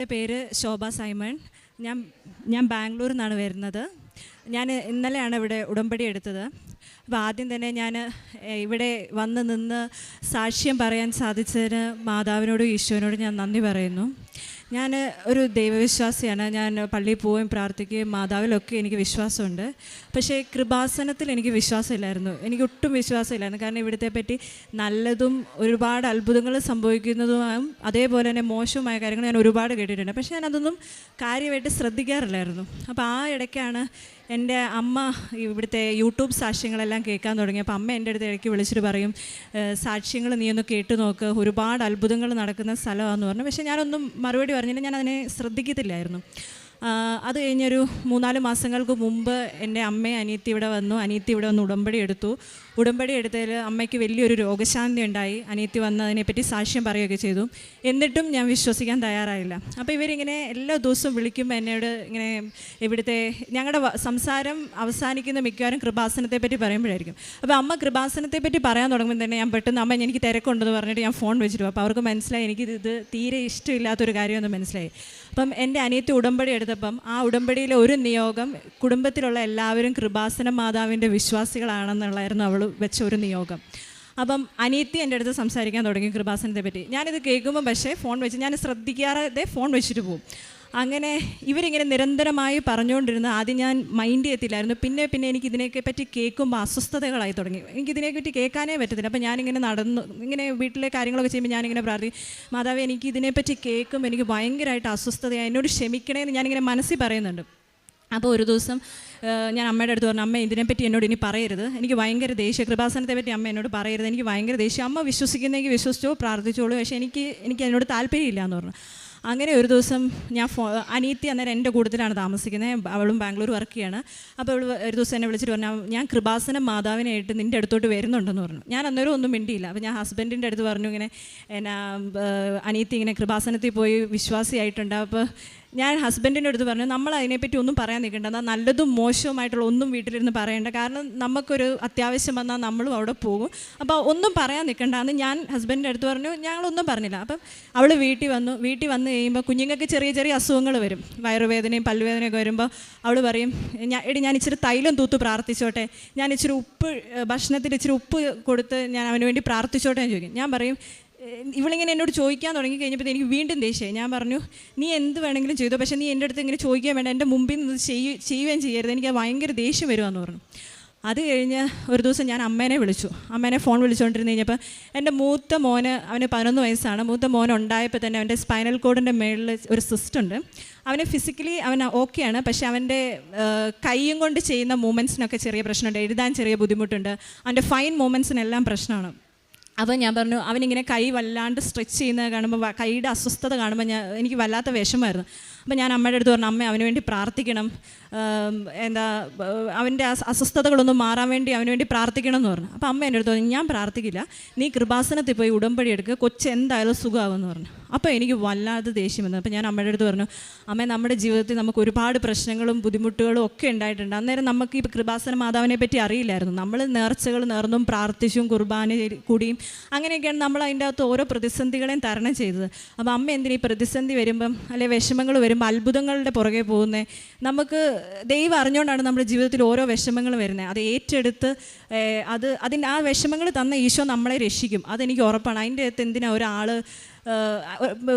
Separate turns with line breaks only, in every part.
എൻ്റെ പേര് ശോഭ സൈമൺ. ഞാൻ ബാംഗ്ലൂരിൽ നിന്നാണ് വരുന്നത്. ഞാൻ ഇന്നലെയാണ് ഇവിടെ ഉടമ്പടി എടുത്തത്. അപ്പോൾ ആദ്യം തന്നെ ഞാൻ ഇവിടെ വന്ന് നിന്ന് സാക്ഷ്യം പറയാൻ സാധിച്ചതിന് മാതാവിനോടും ഈശോനോടും ഞാൻ നന്ദി പറയുന്നു. ഞാൻ ഒരു ദൈവവിശ്വാസിയാണ്. ഞാൻ പള്ളിയിൽ പോവുകയും പ്രാർത്ഥിക്കുകയും മാതാവിലൊക്കെ എനിക്ക് വിശ്വാസമുണ്ട്. പക്ഷേ കൃപാസനത്തിൽ എനിക്ക് വിശ്വാസമില്ലായിരുന്നു. എനിക്ക് ഒട്ടും വിശ്വാസമില്ലായിരുന്നു. കാരണം ഇവിടുത്തെ പറ്റി നല്ലതും ഒരുപാട് അത്ഭുതങ്ങൾ സംഭവിക്കുന്നതും അതേപോലെ തന്നെ മോശമായ കാര്യങ്ങൾ ഞാൻ ഒരുപാട് കേട്ടിട്ടുണ്ട്. പക്ഷേ ഞാനതൊന്നും കാര്യമായിട്ട് ശ്രദ്ധിക്കാറില്ലായിരുന്നു. അപ്പോൾ ആ ഇടയ്ക്കാണ് എൻ്റെ അമ്മ ഇവിടുത്തെ യൂട്യൂബ് സാക്ഷ്യങ്ങളെല്ലാം കേൾക്കാൻ തുടങ്ങി. അപ്പോൾ അമ്മ എൻ്റെ അടുത്ത് ഇടയ്ക്ക് വിളിച്ചിട്ട് പറയും, സാക്ഷ്യങ്ങൾ നീ ഒന്ന് കേട്ട് നോക്ക്, ഒരുപാട് അത്ഭുതങ്ങൾ നടക്കുന്ന സ്ഥലമാണെന്ന് പറഞ്ഞു. പക്ഷേ ഞാനൊന്നും മറുപടി പറഞ്ഞില്ല, ഞാൻ അതിനെ ശ്രദ്ധിക്കത്തില്ലായിരുന്നു. അത് കഴിഞ്ഞൊരു 3-4 മാസങ്ങൾക്ക് മുമ്പ് എൻ്റെ അമ്മയും അനിയത്തി ഇവിടെ വന്ന് ഉടമ്പടി എടുത്തു. ഉടമ്പടി എടുത്തതിൽ അമ്മയ്ക്ക് വലിയൊരു രോഗശാന്തി ഉണ്ടായി. അനിയത്തി വന്ന് അതിനെപ്പറ്റി സാക്ഷ്യം പറയുകയൊക്കെ ചെയ്തു. എന്നിട്ടും ഞാൻ വിശ്വസിക്കാൻ തയ്യാറായില്ല. അപ്പോൾ ഇവരിങ്ങനെ എല്ലാ ദിവസവും വിളിക്കുമ്പോൾ എന്നോട് ഇങ്ങനെ ഇവിടുത്തെ ഞങ്ങളുടെ സംസാരം അവസാനിക്കുന്ന മിക്കവാറും കൃപാസനത്തെ പറ്റി പറയുമ്പോഴായിരിക്കും. അപ്പോൾ അമ്മ കൃപാസനത്തെ പറ്റി പറയാൻ തുടങ്ങുമ്പോൾ തന്നെ ഞാൻ പെട്ടെന്ന് അമ്മ എനിക്ക് തിരക്കുണ്ടെന്ന് പറഞ്ഞിട്ട് ഞാൻ ഫോൺ വെച്ചിട്ടു. അപ്പോൾ അവർക്ക് മനസ്സിലായി എനിക്കിത് തീരെ ഇഷ്ടമില്ലാത്തൊരു കാര്യമെന്ന് മനസ്സിലായി. അപ്പം എൻ്റെ അനിയത്തി ഉടമ്പടി എടുത്തപ്പം ആ ഉടമ്പടിയിലെ ഒരു നിയോഗം കുടുംബത്തിലുള്ള എല്ലാവരും കൃപാസന മാതാവിൻ്റെ വിശ്വാസികളാണെന്നുള്ളായിരുന്നു അവൾ വെച്ച ഒരു നിയോഗം. അപ്പം അനിയത്തി എൻ്റെ അടുത്ത് സംസാരിക്കാൻ തുടങ്ങി കൃപാസനത്തെ പറ്റി. ഞാനിത് കേൾക്കുമ്പം പക്ഷേ ഫോൺ വെച്ച് ഞാൻ ശ്രദ്ധിക്കാതെ ഫോൺ വെച്ചിട്ട് പോകും. അങ്ങനെ ഇവരിങ്ങനെ നിരന്തരമായി പറഞ്ഞുകൊണ്ടിരുന്ന ആദ്യം ഞാൻ മൈൻഡ് ചെയ്യത്തില്ലായിരുന്നു. പിന്നെ എനിക്ക് ഇതിനെയൊക്കെ പറ്റി കേൾക്കുമ്പോൾ അസ്വസ്ഥതകളായി തുടങ്ങി. എനിക്കിതിനെപ്പറ്റി കേൾക്കാനേ പറ്റത്തില്ല. അപ്പോൾ ഞാനിങ്ങനെ ഇങ്ങനെ വീട്ടിലെ കാര്യങ്ങളൊക്കെ ചെയ്യുമ്പോൾ ഞാനിങ്ങനെ പ്രാർത്ഥിക്കും, മാതാവേ എനിക്ക് ഇതിനെപ്പറ്റി കേൾക്കുമ്പോൾ എനിക്ക് ഭയങ്കരമായിട്ട് അസ്വസ്ഥതയാണ്, എന്നോട് ക്ഷമിക്കണേന്ന് ഞാനിങ്ങനെ മനസ്സിൽ പറയുന്നുണ്ട്. അപ്പോൾ ഒരു ദിവസം ഞാൻ അമ്മയുടെ അടുത്ത് പറഞ്ഞു, അമ്മ ഇതിനെപ്പറ്റി എന്നോട് ഇനി പറയരുത്, എനിക്ക് ഭയങ്കര ദേഷ്യം, കൃപാസനത്തെ പറ്റി അമ്മ എന്നോട് പറയരുത്, എനിക്ക് ഭയങ്കര ദേഷ്യം. അമ്മ വിശ്വസിക്കുന്നെങ്കിൽ വിശ്വസിച്ചോ പ്രാർത്ഥിച്ചോളൂ, പക്ഷേ എനിക്ക് അതിനോട് താല്പര്യമില്ല എന്ന് പറഞ്ഞു. അങ്ങനെ ഒരു ദിവസം ഞാൻ അനിയത്തി അന്നേരം എൻ്റെ കൂട്ടത്തിലാണ് താമസിക്കുന്നത്, അവളും ബാംഗ്ലൂർ വർക്ക് ചെയ്യാണ്. അപ്പോൾ അവൾ ഒരു ദിവസം എന്നെ വിളിച്ചിട്ട് പറഞ്ഞു, ഞാൻ കൃപാസനം മാതാവിനായിട്ട് നിൻ്റെ അടുത്തോട്ട് വരുന്നുണ്ടെന്ന് പറഞ്ഞു. ഞാൻ അന്നേരം ഒന്നും മിണ്ടിയില്ല. അപ്പോൾ ഞാൻ ഹസ്ബൻഡിൻ്റെ അടുത്ത് പറഞ്ഞു, ഇങ്ങനെ എന്നാ അനിയത്തി ഇങ്ങനെ കൃപാസനത്തിൽ പോയി വിശ്വാസിയായിട്ടുണ്ട്. അപ്പോൾ ഞാൻ ഹസ്ബൻഡിൻ്റെ അടുത്ത് പറഞ്ഞു, നമ്മൾ അതിനെപ്പറ്റി ഒന്നും പറയാൻ നിൽക്കേണ്ട, എന്നാൽ നല്ലതും മോശവുമായിട്ടുള്ള ഒന്നും വീട്ടിലിരുന്ന് പറയേണ്ട, കാരണം നമുക്കൊരു അത്യാവശ്യം വന്നാൽ നമ്മളും അവിടെ പോകും, അപ്പോൾ ഒന്നും പറയാൻ നിൽക്കേണ്ടെന്ന് ഞാൻ ഹസ്ബൻഡിൻ്റെ അടുത്ത് പറഞ്ഞു. ഞങ്ങളൊന്നും പറഞ്ഞില്ല. അപ്പം അവൾ വീട്ടിൽ വന്ന് കഴിയുമ്പോൾ കുഞ്ഞുങ്ങൾക്ക് ചെറിയ അസുഖങ്ങൾ വരും, വയറുവേദനയും പല്ലുവേദനയൊക്കെ വരുമ്പോൾ അവൾ പറയും, ഞാൻ ഇച്ചിരി തൈലം തൂത്ത് പ്രാർത്ഥിച്ചോട്ടെ, ഞാൻ ഇച്ചിരി ഭക്ഷണത്തിൽ ഇച്ചിരി ഉപ്പ് കൊടുത്ത് ഞാൻ അവന് വേണ്ടി പ്രാർത്ഥിച്ചോട്ടെ എന്ന് ചോദിക്കും. ഞാൻ പറയും, ഇവളിങ്ങനെ എന്നോട് ചോദിക്കാൻ തുടങ്ങി കഴിഞ്ഞപ്പോൾ എനിക്ക് വീണ്ടും ദേഷ്യമായി. ഞാൻ പറഞ്ഞു, നീ എന്ത് വേണമെങ്കിലും ചെയ്തോ, പക്ഷേ നീ എൻ്റെ അടുത്ത് ഇങ്ങനെ ചോദിക്കാൻ വേണ്ട, എൻ്റെ മുമ്പിൽ നിന്ന് ചെയ്യുകയും ചെയ്യരുത്, എനിക്ക് ഭയങ്കര ദേഷ്യം വരുമെന്ന് പറഞ്ഞു. അത് കഴിഞ്ഞ് ഒരു ദിവസം ഞാൻ അമ്മേനെ ഫോൺ വിളിച്ചുകൊണ്ടിരുന്ന് കഴിഞ്ഞപ്പോൾ എൻ്റെ മൂത്ത മോന്, അവന് 11 വയസ്സാണ്. മൂത്ത മോൻ ഉണ്ടായപ്പോൾ തന്നെ അവൻ്റെ സ്പൈനൽ കോഡിൻ്റെ മേളിൽ ഒരു സിസ്റ്റ് ഉണ്ട്. അവന് ഫിസിക്കലി അവൻ ഓക്കെയാണ്, പക്ഷേ അവൻ്റെ കൈയും കൊണ്ട് ചെയ്യുന്ന മൂവ്മെൻറ്റ്സിനൊക്കെ ചെറിയ പ്രശ്നമുണ്ട്, എഴുതാൻ ചെറിയ ബുദ്ധിമുട്ടുണ്ട്, അവൻ്റെ ഫൈൻ മൂവ്മെൻറ്റ്സിനെല്ലാം പ്രശ്നമാണ്. അപ്പോൾ ഞാൻ പറഞ്ഞു, അവനിങ്ങനെ കൈ വല്ലാണ്ട് സ്ട്രെച്ച് ചെയ്യുന്നത് കാണുമ്പോൾ, കൈയുടെ അസ്വസ്ഥത കാണുമ്പോൾ എനിക്ക് വല്ലാത്ത വിഷമമായിരുന്നു. അപ്പോൾ ഞാൻ അമ്മയുടെ അടുത്ത് പറഞ്ഞു, അമ്മ അവന് വേണ്ടി പ്രാർത്ഥിക്കണം, അവൻ്റെ അസ്വസ്ഥതകളൊന്നും മാറാൻ വേണ്ടി അവന് വേണ്ടി പ്രാർത്ഥിക്കണം എന്ന് പറഞ്ഞു. അപ്പോൾ അമ്മ എൻ്റെ അടുത്ത് പറഞ്ഞു, ഞാൻ പ്രാർത്ഥിക്കില്ല, നീ കൃപാസനത്തിൽ പോയി ഉടമ്പടി എടുക്കുക, കൊച്ച് എന്തായാലും സുഖമാകുമെന്ന് പറഞ്ഞു. അപ്പോൾ എനിക്ക് വല്ലാതെ ദേഷ്യം വന്നു. അപ്പോൾ ഞാൻ അമ്മയുടെ അടുത്ത് പറഞ്ഞു, അമ്മ നമ്മുടെ ജീവിതത്തിൽ നമുക്ക് ഒരുപാട് പ്രശ്നങ്ങളും ബുദ്ധിമുട്ടുകളും ഒക്കെ ഉണ്ടായിട്ടുണ്ട്. അന്നേരം നമുക്ക് ഈ കൃപാസന മാതാവിനെ പറ്റി അറിയില്ലായിരുന്നു. നമ്മൾ നേർച്ചകൾ നേർന്നും പ്രാർത്ഥിച്ചും കുർബാന കൂടിയും അങ്ങനെയൊക്കെയാണ് നമ്മൾ അതിൻ്റെ അകത്ത് ഓരോ പ്രതിസന്ധികളെയും തരണം ചെയ്തത്. അപ്പോൾ അമ്മ എന്തിനാ ഈ പ്രതിസന്ധി വരുമ്പം അല്ലെങ്കിൽ വിഷമങ്ങൾ വരുമ്പോൾ അത്ഭുതങ്ങളുടെ പുറകെ പോകുന്നത്? നമുക്ക് ദൈവം അറിഞ്ഞുകൊണ്ടാണ് നമ്മുടെ ജീവിതത്തിൽ ഓരോ വിഷമങ്ങൾ വരുന്നത്. അത് ഏറ്റെടുത്ത് ആ വിഷമങ്ങൾ തന്ന ഈശോ നമ്മളെ രക്ഷിക്കും, അതെനിക്ക് ഉറപ്പാണ്. അതിൻ്റെ അകത്ത് എന്തിനാ ഒരാൾ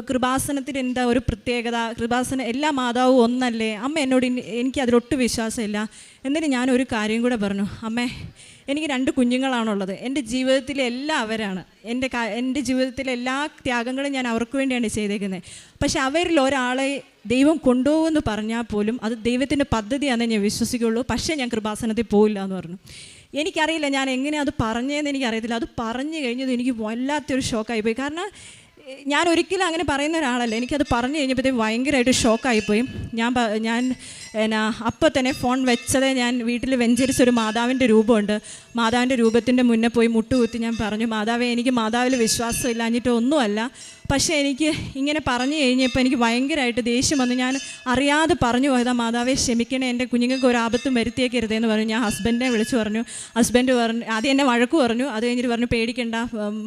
കൃപാസനത്തിൽ എന്താ ഒരു പ്രത്യേകത? കൃപാസനം എല്ലാ മാതാവും ഒന്നല്ലേ? അമ്മ എന്നോട് എനിക്ക് അതിലൊട്ടും വിശ്വാസമില്ല. എന്നിട്ട് ഞാനൊരു കാര്യം കൂടെ പറഞ്ഞു, അമ്മേ എനിക്ക് 2 കുഞ്ഞുങ്ങളാണുള്ളത്, എൻ്റെ ജീവിതത്തിലെ എല്ലാം അവരാണ്, എൻ്റെ ജീവിതത്തിലെ എല്ലാ ത്യാഗങ്ങളും ഞാൻ അവർക്ക് വേണ്ടിയാണ് ചെയ്തേക്കുന്നത്. പക്ഷെ അവരിൽ ഒരാളെ ദൈവം കൊണ്ടുപോകുമെന്ന് പറഞ്ഞാൽ പോലും അത് ദൈവത്തിൻ്റെ പദ്ധതിയാണെന്ന് ഞാൻ വിശ്വസിക്കുള്ളൂ, പക്ഷേ ഞാൻ കൃപാസനത്തിൽ പോയില്ല എന്ന് പറഞ്ഞു. എനിക്കറിയില്ല ഞാൻ എങ്ങനെ അത് പറഞ്ഞതെന്ന് എനിക്കറിയത്തില്ല. അത് പറഞ്ഞു കഴിഞ്ഞത് എനിക്ക് വല്ലാത്തൊരു ഷോക്കായിപ്പോയി. കാരണം ഞാൻ ഒരിക്കലും അങ്ങനെ പറയുന്ന ഒരാളല്ല. എനിക്കത് പറഞ്ഞു കഴിഞ്ഞപ്പോഴത്തേക്ക് ഭയങ്കരമായിട്ട് ഷോക്കായിപ്പോയി. ഞാൻ അപ്പോൾ തന്നെ ഫോൺ വെച്ചത്, ഞാൻ വീട്ടിൽ വെഞ്ചരിച്ചൊരു മാതാവിൻ്റെ രൂപമുണ്ട്, മാതാവിൻ്റെ രൂപത്തിൻ്റെ മുന്നേ പോയി മുട്ടുകുത്തി ഞാൻ പറഞ്ഞു, മാതാവേ എനിക്ക് മാതാവിൽ വിശ്വാസമില്ലാഞ്ഞിട്ടോ ഒന്നുമല്ല, പക്ഷേ എനിക്ക് ഇങ്ങനെ പറഞ്ഞു കഴിഞ്ഞപ്പോൾ എനിക്ക് ഭയങ്കരമായിട്ട് ദേഷ്യം വന്നു. ഞാൻ അറിയാതെ പറഞ്ഞു പോയതാ, മാതാവേ ക്ഷമിക്കണേ, എൻ്റെ കുഞ്ഞുങ്ങൾക്ക് ഒരു ആപത്തും വരുത്തിയേക്കരുതേന്ന് പറഞ്ഞു. ഞാൻ ഹസ്ബൻഡിനെ വിളിച്ചു പറഞ്ഞു. ഹസ്ബൻഡ് പറഞ്ഞു, ആദ്യം എന്നെ വഴക്ക് പറഞ്ഞു, അത് കഴിഞ്ഞിട്ട് പറഞ്ഞു, പേടിക്കണ്ട,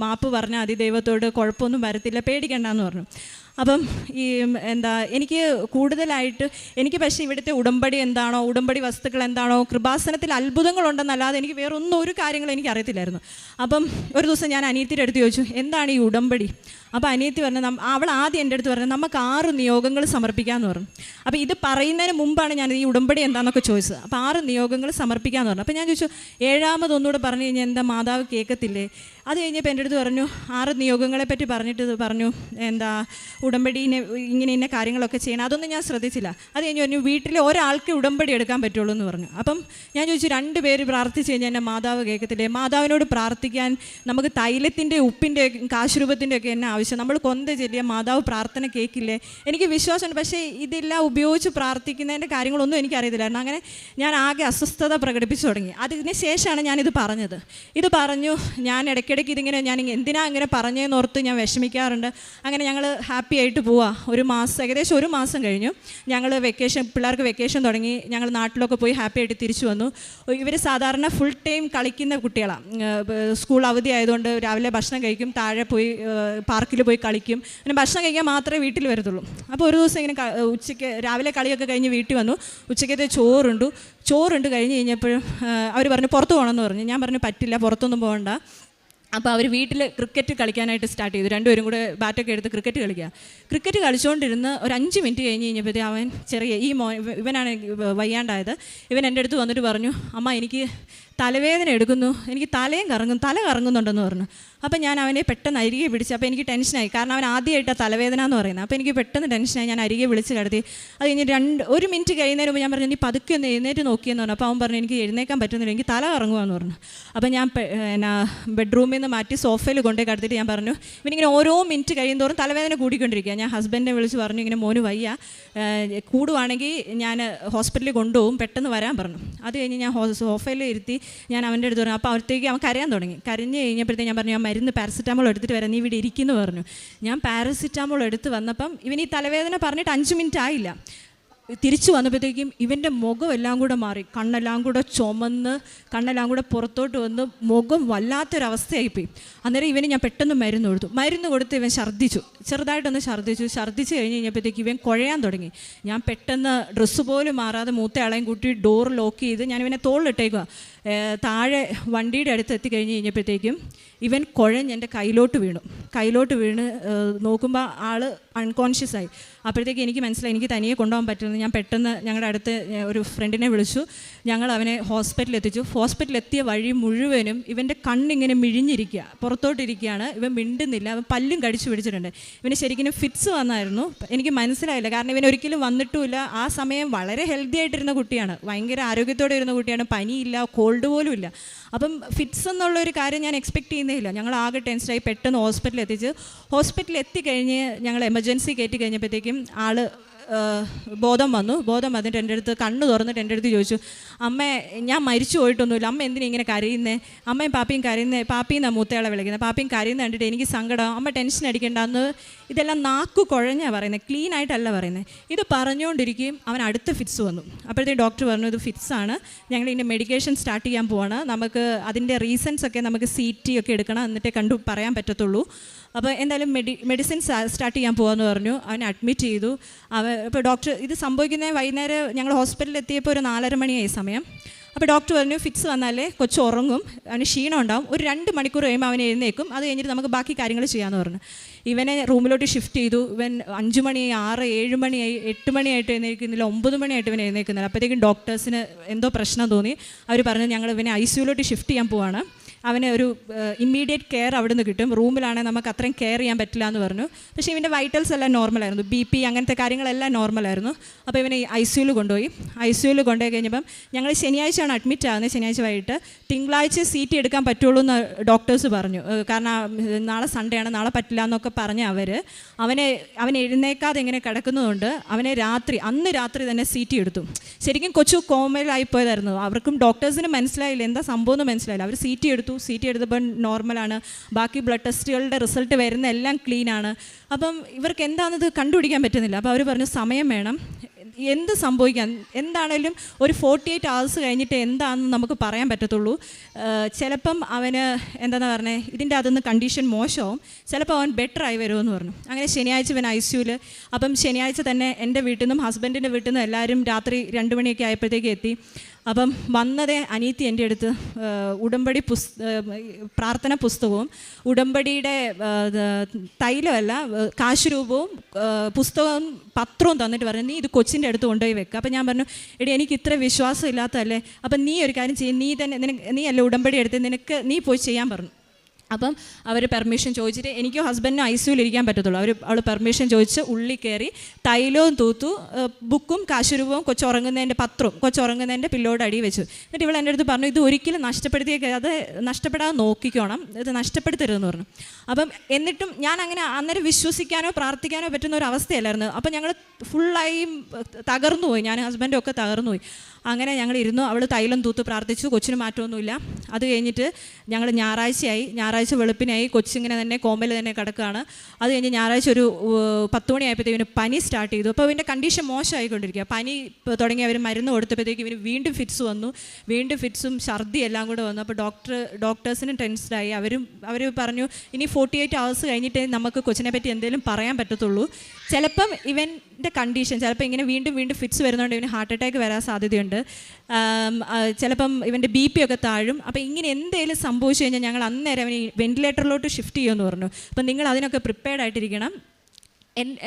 മാപ്പ് പറഞ്ഞാൽ ദൈവത്തോട് കുഴപ്പമൊന്നും വരത്തില്ല, പേടിക്കണ്ടെന്ന് പറഞ്ഞു. അപ്പം എനിക്ക് കൂടുതലായിട്ട് എനിക്ക് പക്ഷേ ഇവിടുത്തെ ഉടമ്പടി എന്താണോ, ഉടമ്പടി വസ്തുക്കൾ എന്താണോ, കൃപാസനത്തിൽ അത്ഭുതങ്ങളുണ്ടെന്നല്ലാതെ എനിക്ക് വേറൊന്നും ഒരു കാര്യങ്ങളും എനിക്ക് അറിയത്തില്ലായിരുന്നു. അപ്പം ഒരു ദിവസം ഞാൻ അനിയത്തിയുടെ അടുത്ത് ചോദിച്ചു, എന്താണ് ഈ ഉടമ്പടി? അപ്പോൾ അനിയത്തി പറഞ്ഞു, അവൾ ആദ്യം എൻ്റെ അടുത്ത് പറഞ്ഞു, നമുക്ക് 6 നിയോഗങ്ങൾ സമർപ്പിക്കാമെന്ന് പറഞ്ഞു. അപ്പോൾ ഇത് പറയുന്നതിന് മുമ്പാണ് ഞാൻ ഈ ഉടമ്പടി എന്താണെന്നൊക്കെ ചോദിച്ചത്. അപ്പോൾ 6 നിയോഗങ്ങൾ സമർപ്പിക്കാമെന്ന് പറഞ്ഞു. അപ്പോൾ ഞാൻ ചോദിച്ചു, 7ാമതൊന്നുകൂടെ പറഞ്ഞു കഴിഞ്ഞാൽ എന്താ മാതാവ് കേൾക്കത്തില്ലേ? അത് കഴിഞ്ഞപ്പോൾ എൻ്റെ അടുത്ത് പറഞ്ഞു, 6 നിയോഗങ്ങളെ പറ്റി പറഞ്ഞു, ഉടമ്പടീനെ ഇങ്ങനെ ഇന്ന കാര്യങ്ങളൊക്കെ ചെയ്യണം. അതൊന്നും ഞാൻ ശ്രദ്ധിച്ചില്ല. അത് കഴിഞ്ഞ് പറഞ്ഞു, വീട്ടിൽ ഒരാൾക്ക് ഉടമ്പടി എടുക്കാൻ പറ്റുള്ളൂ എന്ന് പറഞ്ഞു. അപ്പം ഞാൻ ചോദിച്ചു, 2 പേര് പ്രാർത്ഥിച്ച് കഴിഞ്ഞാൽ എന്നെ മാതാവ് കേൾക്കത്തില്ലേ? മാതാവിനോട് പ്രാർത്ഥിക്കാൻ നമുക്ക് തൈലത്തിൻ്റെ, ഉപ്പിൻ്റെ, കാശുരൂപത്തിൻ്റെ ഒക്കെ എന്നെ ആവശ്യം. നമ്മൾ കൊന്ത ചെല്ലിയ മാതാവ് പ്രാർത്ഥന കേൾക്കില്ലേ? എനിക്ക് വിശ്വാസമുണ്ട്. പക്ഷേ ഇതെല്ലാം ഉപയോഗിച്ച് പ്രാർത്ഥിക്കുന്നതിൻ്റെ കാര്യങ്ങളൊന്നും എനിക്കറിയത്തില്ലായിരുന്നു. അങ്ങനെ ഞാൻ ആകെ അസ്വസ്ഥത പ്രകടിപ്പിച്ചു തുടങ്ങി. അതിന് ശേഷമാണ് ഞാനിത് പറഞ്ഞത്. ഇത് പറഞ്ഞു ഞാൻ ഇടയ്ക്കിടയ്ക്ക് ഇതിങ്ങനെ ഞാൻ എന്തിനാ ഇങ്ങനെ പറഞ്ഞതെന്നോർത്ത് ഞാൻ വിഷമിക്കാറുണ്ട്. അങ്ങനെ ഞങ്ങൾ ഹാപ്പി ആയിട്ട് പോവാം. ഏകദേശം ഒരു മാസം കഴിഞ്ഞു. ഞങ്ങൾ പിള്ളേർക്ക് വെക്കേഷൻ തുടങ്ങി. ഞങ്ങൾ നാട്ടിലൊക്കെ പോയി ഹാപ്പി ആയിട്ട് തിരിച്ചു വന്നു. ഇവർ സാധാരണ ഫുൾ ടൈം കളിക്കുന്ന കുട്ടികളാണ്. സ്കൂൾ അവധി ആയതുകൊണ്ട് രാവിലെ ഭക്ഷണം കഴിക്കും, താഴെ പോയി പാർക്കിൽ പോയി കളിക്കും. പിന്നെ ഭക്ഷണം കഴിക്കാൻ മാത്രമേ വീട്ടിൽ വരത്തുള്ളൂ. അപ്പോൾ ഒരു ദിവസം ഇങ്ങനെ ഉച്ചയ്ക്ക് രാവിലെ കളിയൊക്കെ കഴിഞ്ഞ് വീട്ടിൽ വന്നു. ഉച്ചയ്ക്കത്തെ ചോറുണ്ട് കഴിഞ്ഞ് കഴിഞ്ഞപ്പോഴും അവർ പറഞ്ഞു പുറത്ത് പോകണമെന്ന് പറഞ്ഞു. ഞാൻ പറഞ്ഞു പറ്റില്ല, പുറത്തൊന്നും പോകണ്ട. അപ്പോൾ അവർ വീട്ടിൽ ക്രിക്കറ്റ് കളിക്കാനായിട്ട് സ്റ്റാർട്ട് ചെയ്തു. 2 പേരും കൂടെ ബാറ്റൊക്കെ എടുത്ത് ക്രിക്കറ്റ് കളിച്ചുകൊണ്ടിരുന്ന് ഒരു 5 മിനിറ്റ് കഴിഞ്ഞ് കഴിഞ്ഞപ്പോഴത്തേ അവൻ ഇവനാണ് വയ്യാണ്ടായത്. ഇവൻ എൻ്റെ അടുത്ത് വന്നിട്ട് പറഞ്ഞു, അമ്മ എനിക്ക് തലവേദന എടുക്കുന്നു, എനിക്ക് തല കറങ്ങുന്നുണ്ടെന്ന് പറഞ്ഞു. അപ്പം ഞാൻ അവനെ പെട്ടെന്ന് അരികെ പിടിച്ച്, അപ്പോൾ എനിക്ക് ടെൻഷനായി. കാരണം അവൻ ആദ്യമായിട്ടാണ് തലവേദന എന്ന് പറയുന്നത്. അപ്പോൾ എനിക്ക് പെട്ടെന്ന് ടെൻഷനായി. ഞാൻ അരികെ വിളിച്ച് കിടത്തി. അത് കഴിഞ്ഞ് 1 മിനിറ്റ് കഴിയുന്നതിന് മുമ്പ് ഞാൻ പറഞ്ഞു, നീ പതുക്കെ ഒന്ന് എഴുന്നേറ്റ് നോക്കിയെന്ന് പറഞ്ഞു. അപ്പോൾ അവൻ പറഞ്ഞു, എനിക്ക് എഴുന്നേക്കാൻ പറ്റുന്നില്ല, എനിക്ക് തല കറങ്ങുകയെന്ന് പറഞ്ഞു. അപ്പോൾ ഞാൻ ബെഡ്റൂമിൽ നിന്ന് മാറ്റി സോഫയിൽ കൊണ്ടുപോയി കിടത്തിയിട്ട് ഞാൻ പറഞ്ഞു, ഇവനിങ്ങനെ ഓരോ മിനിറ്റ് കഴിയുന്തോറും തലവേദന കൂടിക്കൊണ്ടിരിക്കുക. ഞാൻ ഹസ്ബൻഡിനെ വിളിച്ച് പറഞ്ഞു, ഇങ്ങനെ മോന് വയ്യ, കൂടുവാണെങ്കിൽ ഞാൻ ഹോസ്പിറ്റലിൽ കൊണ്ടുപോകും, പെട്ടെന്ന് വരാൻ പറഞ്ഞു. അത് കഴിഞ്ഞ് ഞാൻ സോഫയിൽ ഇരുത്തി ഞാൻ അവൻ്റെ അടുത്ത് പറഞ്ഞു. അപ്പോൾ അവിടത്തേക്ക് അവൻ കരയാൻ തുടങ്ങി. കരഞ്ഞ് കഴിഞ്ഞപ്പോഴത്തേക്ക് ഞാൻ പറഞ്ഞു, ഞാൻ മരുന്ന് പാരസിറ്റാമോൾ എടുത്തിട്ട് വരാം, നീ ഇവിടെ ഇരിക്കുന്നു പറഞ്ഞു. ഞാൻ പാരസിറ്റാമോൾ എടുത്ത് വന്നപ്പം ഇവൻ ഈ തലവേദന പറഞ്ഞിട്ട് 5 മിനിറ്റ് ആയില്ല. തിരിച്ചു വന്നപ്പോഴത്തേക്കും ഇവൻ്റെ മുഖം എല്ലാം കൂടെ മാറി, കണ്ണെല്ലാം കൂടെ ചുമന്ന്, കണ്ണെല്ലാം കൂടെ പുറത്തോട്ട് വന്ന് മുഖം വല്ലാത്തൊരവസ്ഥയായിപ്പോയി. അന്നേരം ഇവന് ഞാൻ പെട്ടെന്ന് മരുന്ന് കൊടുത്ത് ഇവൻ ചെറുതായിട്ടൊന്ന് ഛർദ്ദിച്ച് കഴിഞ്ഞ് കഴിഞ്ഞപ്പോഴത്തേക്ക് ഇവൻ കുഴയാൻ തുടങ്ങി. ഞാൻ പെട്ടെന്ന് ഡ്രസ്സ് പോലും മാറാതെ മൂത്തയാളെയും കൂട്ടി ഡോർ ലോക്ക് ചെയ്ത് ഞാൻ ഇവനെ തോളിലിട്ടേക്കുക. താഴെ വണ്ടിയുടെ അടുത്ത് എത്തിക്കഴിഞ്ഞ് കഴിഞ്ഞപ്പോഴത്തേക്കും ഇവൻ കുഴഞ്ഞ് എൻ്റെ കയ്യിലോട്ട് വീണ് നോക്കുമ്പോൾ ആൾ അൺകോൺഷ്യസ് ആയി. അപ്പോഴത്തേക്ക് എനിക്ക് മനസ്സിലായി എനിക്ക് തനിയെ കൊണ്ടുപോകാൻ പറ്റുന്നത്. ഞാൻ പെട്ടെന്ന് ഞങ്ങളുടെ അടുത്ത് ഒരു ഫ്രണ്ടിനെ വിളിച്ചു. ഞങ്ങൾ അവനെ ഹോസ്പിറ്റലിൽ എത്തിച്ചു. ഹോസ്പിറ്റലിൽ എത്തിയ വഴി മുഴുവനും ഇവൻ്റെ കണ്ണിങ്ങനെ മിഴിഞ്ഞിരിക്കുക, പുറത്തോട്ടിരിക്കുകയാണ്. ഇവൻ മിണ്ടുന്നില്ല, അവൻ പല്ലും കടിച്ചു പിടിച്ചിട്ടുണ്ട്. ഇവന് ശരിക്കും ഫിറ്റ്സ് വന്നായിരുന്നു. എനിക്ക് മനസ്സിലായില്ല, കാരണം ഇവൻ ഒരിക്കലും വന്നിട്ടുമില്ല. ആ സമയം വളരെ ഹെൽത്തി ആയിട്ടിരുന്ന കുട്ടിയാണ്, ഭയങ്കര ആരോഗ്യത്തോടെ ഇരുന്ന കുട്ടിയാണ്. പനിയില്ല, കോൾഡ് പോലും ഇല്ല. അപ്പം ഫിറ്റ്സ് എന്നുള്ളൊരു കാര്യം ഞാൻ എക്സ്പെക്റ്റ് ചെയ്യുന്നേയില്ല. ഞങ്ങൾ ആകെ ടെൻഷനായി പെട്ടെന്ന് ഹോസ്പിറ്റലിൽ എത്തിക്കഴിഞ്ഞ് ഞങ്ങൾ എമർജൻസി കയറ്റി കഴിഞ്ഞപ്പോഴത്തേക്കും ആൾ ബോധം വന്നിട്ട് എൻ്റെ അടുത്ത് കണ്ണ് തുറന്നിട്ട് എൻ്റെ അടുത്ത് ചോദിച്ചു, അമ്മേ ഞാൻ മരിച്ചു പോയിട്ടൊന്നുമില്ല, അമ്മ എന്തിനാ ഇങ്ങനെ കരയുന്നേ? അമ്മയും പാപ്പിയും കരയുന്നേ, പാപ്പിന്നാണ് മൂത്തയാളെ വിളിക്കുന്നത്. പാപ്പിയും കരയുന്ന കണ്ടിട്ട് എനിക്ക് സങ്കടം, അമ്മ ടെൻഷൻ അടിക്കേണ്ടെന്ന്. ഇതെല്ലാം നാക്കു കുഴഞ്ഞാണ് പറയുന്നത്, ക്ലീൻ ആയിട്ടല്ല പറയുന്നത്. ഇത് പറഞ്ഞുകൊണ്ടിരിക്കും അവൻ അടുത്ത ഫിറ്റ്സ് വന്നു. അപ്പോഴത്തേക്ക് ഡോക്ടർ പറഞ്ഞു, ഇത് ഫിറ്റ്സാണ്, ഞങ്ങൾ ഇതിൻ്റെ മെഡിക്കേഷൻ സ്റ്റാർട്ട് ചെയ്യാൻ പോവാണ്, നമുക്ക് അതിൻ്റെ റീസൺസ് ഒക്കെ നമുക്ക് CT ഒക്കെ എടുക്കണം, എന്നിട്ടേ പറയാൻ പറ്റത്തുള്ളൂ. അപ്പോൾ എന്തായാലും മെഡിസിൻ സ്റ്റാർട്ട് ചെയ്യാൻ പോകാമെന്ന് പറഞ്ഞു. അവനെ അഡ്മിറ്റ് ചെയ്തു. ഇപ്പോൾ ഡോക്ടർ ഇത് സംഭവിക്കുന്നത് വൈകുന്നേരം ഞങ്ങൾ ഹോസ്പിറ്റലിൽ എത്തിയപ്പോൾ ഒരു 4:30 മണിയായി സമയം. അപ്പോൾ ഡോക്ടർ പറഞ്ഞു, ഫിറ്റ്സ് വന്നാലേ കൊച്ചു ഉറങ്ങും, അവന് ക്ഷീണം ഉണ്ടാവും, ഒരു 2 മണിക്കൂർ കഴിയുമ്പോൾ അവൻ എഴുന്നേക്കും, അത് കഴിഞ്ഞിട്ട് നമുക്ക് ബാക്കി കാര്യങ്ങൾ ചെയ്യാമെന്ന് പറഞ്ഞു. ഇവനെ റൂമിലോട്ട് ഷിഫ്റ്റ് ചെയ്തു. ഇവൻ 5 മണിയായി, 6, 7 മണിയായി, 8 മണിയായിട്ട് എഴുന്നേൽക്കുന്നില്ല, 9 മണിയായിട്ട് ഇവൻ എഴുന്നേൽക്കുന്നില്ല. അപ്പോഴത്തേക്കും ഡോക്ടേഴ്സിന് എന്തോ പ്രശ്നം തോന്നി. അവർ പറഞ്ഞു, ഞങ്ങൾ ഇവനെ ICUലോട്ട് ഷിഫ്റ്റ് ചെയ്യാൻ പോവാണ്, അവന് ഒരു ഇമ്മീഡിയറ്റ് കെയർ അവിടെ നിന്ന് കിട്ടും, റൂമിലാണെങ്കിൽ നമുക്ക് അത്രയും കെയർ ചെയ്യാൻ പറ്റില്ല എന്ന് പറഞ്ഞു. പക്ഷേ ഇവൻ്റെ വൈറ്റൽസ് എല്ലാം നോർമലായിരുന്നു, BP അങ്ങനത്തെ കാര്യങ്ങളെല്ലാം നോർമലായിരുന്നു. അപ്പോൾ ഇവനെ ICUയിൽ കൊണ്ടുപോയി കഴിഞ്ഞപ്പം ഞങ്ങൾ ശനിയാഴ്ചയാണ് അഡ്മിറ്റ് ആകുന്നത്, ശനിയാഴ്ച വൈകിട്ട്. തിങ്കളാഴ്ച CT എടുക്കാൻ പറ്റുള്ളൂ എന്ന് ഡോക്ടേഴ്സ് പറഞ്ഞു, കാരണം നാളെ സൺഡേ ആണ്, നാളെ പറ്റില്ല എന്നൊക്കെ പറഞ്ഞ് അവൻ എഴുന്നേക്കാതെ ഇങ്ങനെ കിടക്കുന്നതുകൊണ്ട് അന്ന് രാത്രി തന്നെ CT എടുത്തു. ശരിക്കും കൊച്ചു കോമയിലായിപ്പോയതായിരുന്നു. അവർക്കും ഡോക്ടേഴ്സിന് മനസ്സിലായില്ല എന്താ സംഭവം എന്ന് മനസ്സിലായില്ല. അവർ CT എടുത്തപ്പോൾ നോർമലാണ്, ബാക്കി ബ്ലഡ് ടെസ്റ്റുകളുടെ റിസൾട്ട് വരുന്ന എല്ലാം ക്ലീനാണ്. അപ്പം ഇവർക്ക് എന്താണെന്നത് കണ്ടുപിടിക്കാൻ പറ്റുന്നില്ല. അപ്പോൾ അവർ പറഞ്ഞു സമയം വേണം, എന്ത് സംഭവിക്കാം, എന്താണേലും ഒരു 48 hours കഴിഞ്ഞിട്ട് എന്താണെന്ന് നമുക്ക് പറയാൻ പറ്റത്തുള്ളൂ. ചിലപ്പം അവന് എന്താണെന്ന് പറഞ്ഞേ ഇതിൻ്റെ അതൊന്ന് കണ്ടീഷൻ മോശമാവും, ചിലപ്പോൾ അവൻ ബെറ്റർ ആയി വരുമെന്ന് പറഞ്ഞു. അങ്ങനെ ശനിയാഴ്ച ഇവൻ ICUവിൽ. അപ്പം ശനിയാഴ്ച തന്നെ എൻ്റെ വീട്ടിൽ നിന്നും ഹസ്ബൻഡിൻ്റെ വീട്ടിൽ നിന്നും എല്ലാവരും രാത്രി 2 മണിയൊക്കെ ആയപ്പോഴത്തേക്ക് എത്തി. അപ്പം വന്നതേ അനീത്തി എൻ്റെ അടുത്ത് ഉടമ്പടി പ്രാർത്ഥന പുസ്തകവും ഉടമ്പടിയുടെ തൈലമല്ല കാശുരൂപവും പുസ്തകവും പത്രവും തന്നിട്ട് പറഞ്ഞു, നീ ഇത് കൊച്ചിൻ്റെ അടുത്ത് കൊണ്ടുപോയി വെക്കുക. അപ്പം ഞാൻ പറഞ്ഞു, എടി എനിക്ക് ഇത്ര വിശ്വാസം ഇല്ലാത്തതല്ലേ, അപ്പം നീ ഒരു കാര്യം ചെയ്യും, നീ അല്ല ഉടമ്പടി എടുത്ത് നീ പോയി ചെയ്യാൻ പറഞ്ഞു. അപ്പം അവർ പെർമിഷൻ ചോദിച്ചിട്ട് എനിക്കോ ഹസ്ബൻഡിനും ICUവിൽ ഇരിക്കാൻ പറ്റത്തുള്ളൂ. അവൾ പെർമിഷൻ ചോദിച്ച് ഉള്ളിൽ കയറി തൈലവും തൂത്തു, ബുക്കും കാശുരൂപവും കൊച്ചുറങ്ങുന്നതിൻ്റെ പത്രവും കൊച്ചുറങ്ങുന്നതിൻ്റെ പില്ലോട് അടി വെച്ചു. എന്നിട്ട് ഇവൾ എൻ്റെ അടുത്ത് പറഞ്ഞു, ഇത് ഒരിക്കലും അത് നഷ്ടപ്പെടാതെ നോക്കിക്കോണം, ഇത് നഷ്ടപ്പെടുത്തരുതെന്ന് പറഞ്ഞു. അപ്പം എന്നിട്ടും ഞാൻ അങ്ങനെ അന്നേരം വിശ്വസിക്കാനോ പ്രാർത്ഥിക്കാനോ പറ്റുന്ന ഒരു അവസ്ഥയല്ലായിരുന്നു. അപ്പം ഞങ്ങൾ ഫുള്ളായി തകർന്നു പോയി, ഞാൻ ഹസ്ബൻഡും ഒക്കെ തകർന്നു പോയി. അങ്ങനെ ഞങ്ങൾ ഇരുന്നു, അവൾ തൈലം തൂത്ത് പ്രാർത്ഥിച്ചു, കൊച്ചിന് മാറ്റമൊന്നുമില്ല. അത് കഴിഞ്ഞിട്ട് ഞങ്ങൾ ഞായറാഴ്ച വെളുപ്പിനായി, കൊച്ചിങ്ങനെ തന്നെ കോമ്പയിൽ തന്നെ കിടക്കുകയാണ്. അത് കഴിഞ്ഞ് ഞായറാഴ്ച ഒരു 10 മണിയായപ്പോഴത്തേക്ക് പനി സ്റ്റാർട്ട് ചെയ്തു. അപ്പോൾ ഇവൻ്റെ കണ്ടീഷൻ മോശമായിക്കൊണ്ടിരിക്കുക. പനി തുടങ്ങി അവർ മരുന്ന് കൊടുത്തപ്പോഴത്തേക്ക് ഇവന് വീണ്ടും ഫിറ്റ്സ് വന്നു, വീണ്ടും ഫിറ്റ്സും ഛർദി എല്ലാം കൂടെ വന്നു. അപ്പോൾ ഡോക്ടേഴ്സിനും ടെൻസ്ഡായി. അവർ പറഞ്ഞു, ഇനി 48 hours കഴിഞ്ഞിട്ടേ നമുക്ക് കൊച്ചിനെ പറ്റി എന്തെങ്കിലും പറയാൻ പറ്റത്തുള്ളൂ. ചിലപ്പം ഇവൻ്റെ കണ്ടീഷൻ ചിലപ്പോൾ ഇങ്ങനെ വീണ്ടും ഫിറ്റ്സ് വരുന്നതുകൊണ്ട് ഇവന് ഹാർട്ട് അറ്റാക്ക് വരാൻ സാധ്യതയുണ്ട്. ചിലപ്പം ഇവൻ്റെ BP ഒക്കെ താഴും. അപ്പോൾ ഇങ്ങനെ എന്തെങ്കിലും സംഭവിച്ചു കഴിഞ്ഞാൽ ഞങ്ങൾ അന്നേരം അവന് വെന്റിലേറ്ററിലോട്ട് ഷിഫ്റ്റ് ചെയ്യുമെന്ന് പറഞ്ഞു. അപ്പം നിങ്ങൾ അതിനൊക്കെ പ്രിപ്പയർഡ് ആയിട്ടിരിക്കണം.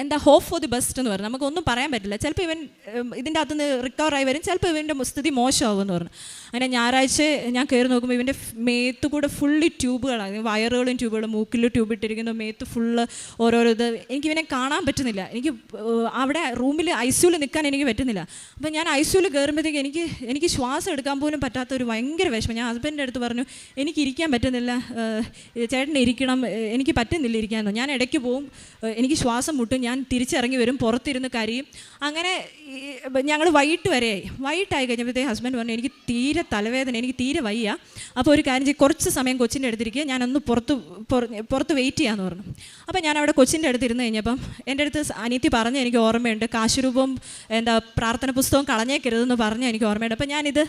എന്താ ഹോപ്പ് ഫോർ ദി ബെസ്റ്റ് എന്ന് പറഞ്ഞു. നമുക്കൊന്നും പറയാൻ പറ്റില്ല, ചിലപ്പോൾ ഇവൻ ഇതിൻ്റെ അകത്തുനിന്ന് റിക്കവറായി വരും, ചിലപ്പോൾ ഇവൻ്റെ സ്ഥിതി മോശമാകുമെന്ന് പറഞ്ഞു. അങ്ങനെ ഞായറാഴ്ച ഞാൻ കയറി നോക്കുമ്പോൾ ഇവൻ്റെ മേത്ത് കൂടെ ഫുള്ളി ട്യൂബുകളാണ്, വയറുകളും ട്യൂബുകളും, മൂക്കിൽ ട്യൂബ് ഇട്ടിരിക്കുന്നു, മേത്ത് ഫുള്ള് ഓരോരോ ഇത്. എനിക്കിവനെ കാണാൻ പറ്റുന്നില്ല, എനിക്ക് അവിടെ റൂമിൽ ICUവിൽ നിൽക്കാൻ എനിക്ക് പറ്റുന്നില്ല. അപ്പം ഞാൻ ICUവിൽ കയറുമ്പോഴത്തേക്ക് എനിക്ക് ശ്വാസം എടുക്കാൻ പോലും പറ്റാത്ത ഒരു ഭയങ്കര വിഷമം. ഞാൻ ഹസ്ബൻഡിൻ്റെ അടുത്ത് പറഞ്ഞു, എനിക്ക് ഇരിക്കാൻ പറ്റുന്നില്ല, ചേട്ടൻ ഇരിക്കണം, എനിക്ക് പറ്റുന്നില്ല ഇരിക്കാനോ. ഞാൻ ഇടയ്ക്ക് പോവും, എനിക്ക് ശ്വാസം മുട്ടും, ഞാൻ തിരിച്ചിറങ്ങി വരും, പുറത്തിരുന്ന് കരയും. അങ്ങനെ ഞങ്ങൾ വൈകിട്ടായി കഴിഞ്ഞപ്പോഴത്തേക്ക് ഹസ്ബൻഡ് പറഞ്ഞു, എനിക്ക് തീരെ തലവേദന, എനിക്ക് തീരെ വയ്യ, അപ്പോൾ ഒരു കാര്യം ചെയ്യും, കുറച്ച് സമയം കൊച്ചിൻ്റെ അടുത്തിരിക്കുക, ഞാനൊന്ന് പുറത്ത് വെയിറ്റ് ചെയ്യാമെന്ന് പറഞ്ഞു. അപ്പോൾ ഞാൻ അവിടെ കൊച്ചിൻ്റെ അടുത്ത് ഇരുന്ന് കഴിഞ്ഞപ്പം എൻ്റെ അടുത്ത് അനിയത്തി പറഞ്ഞ എനിക്ക് ഓർമ്മയുണ്ട്, കാശുരൂപം പ്രാർത്ഥന പുസ്തകം കളഞ്ഞേക്കരുതെന്ന് പറഞ്ഞ എനിക്ക് ഓർമ്മയുണ്ട്. അപ്പോൾ ഞാനിത്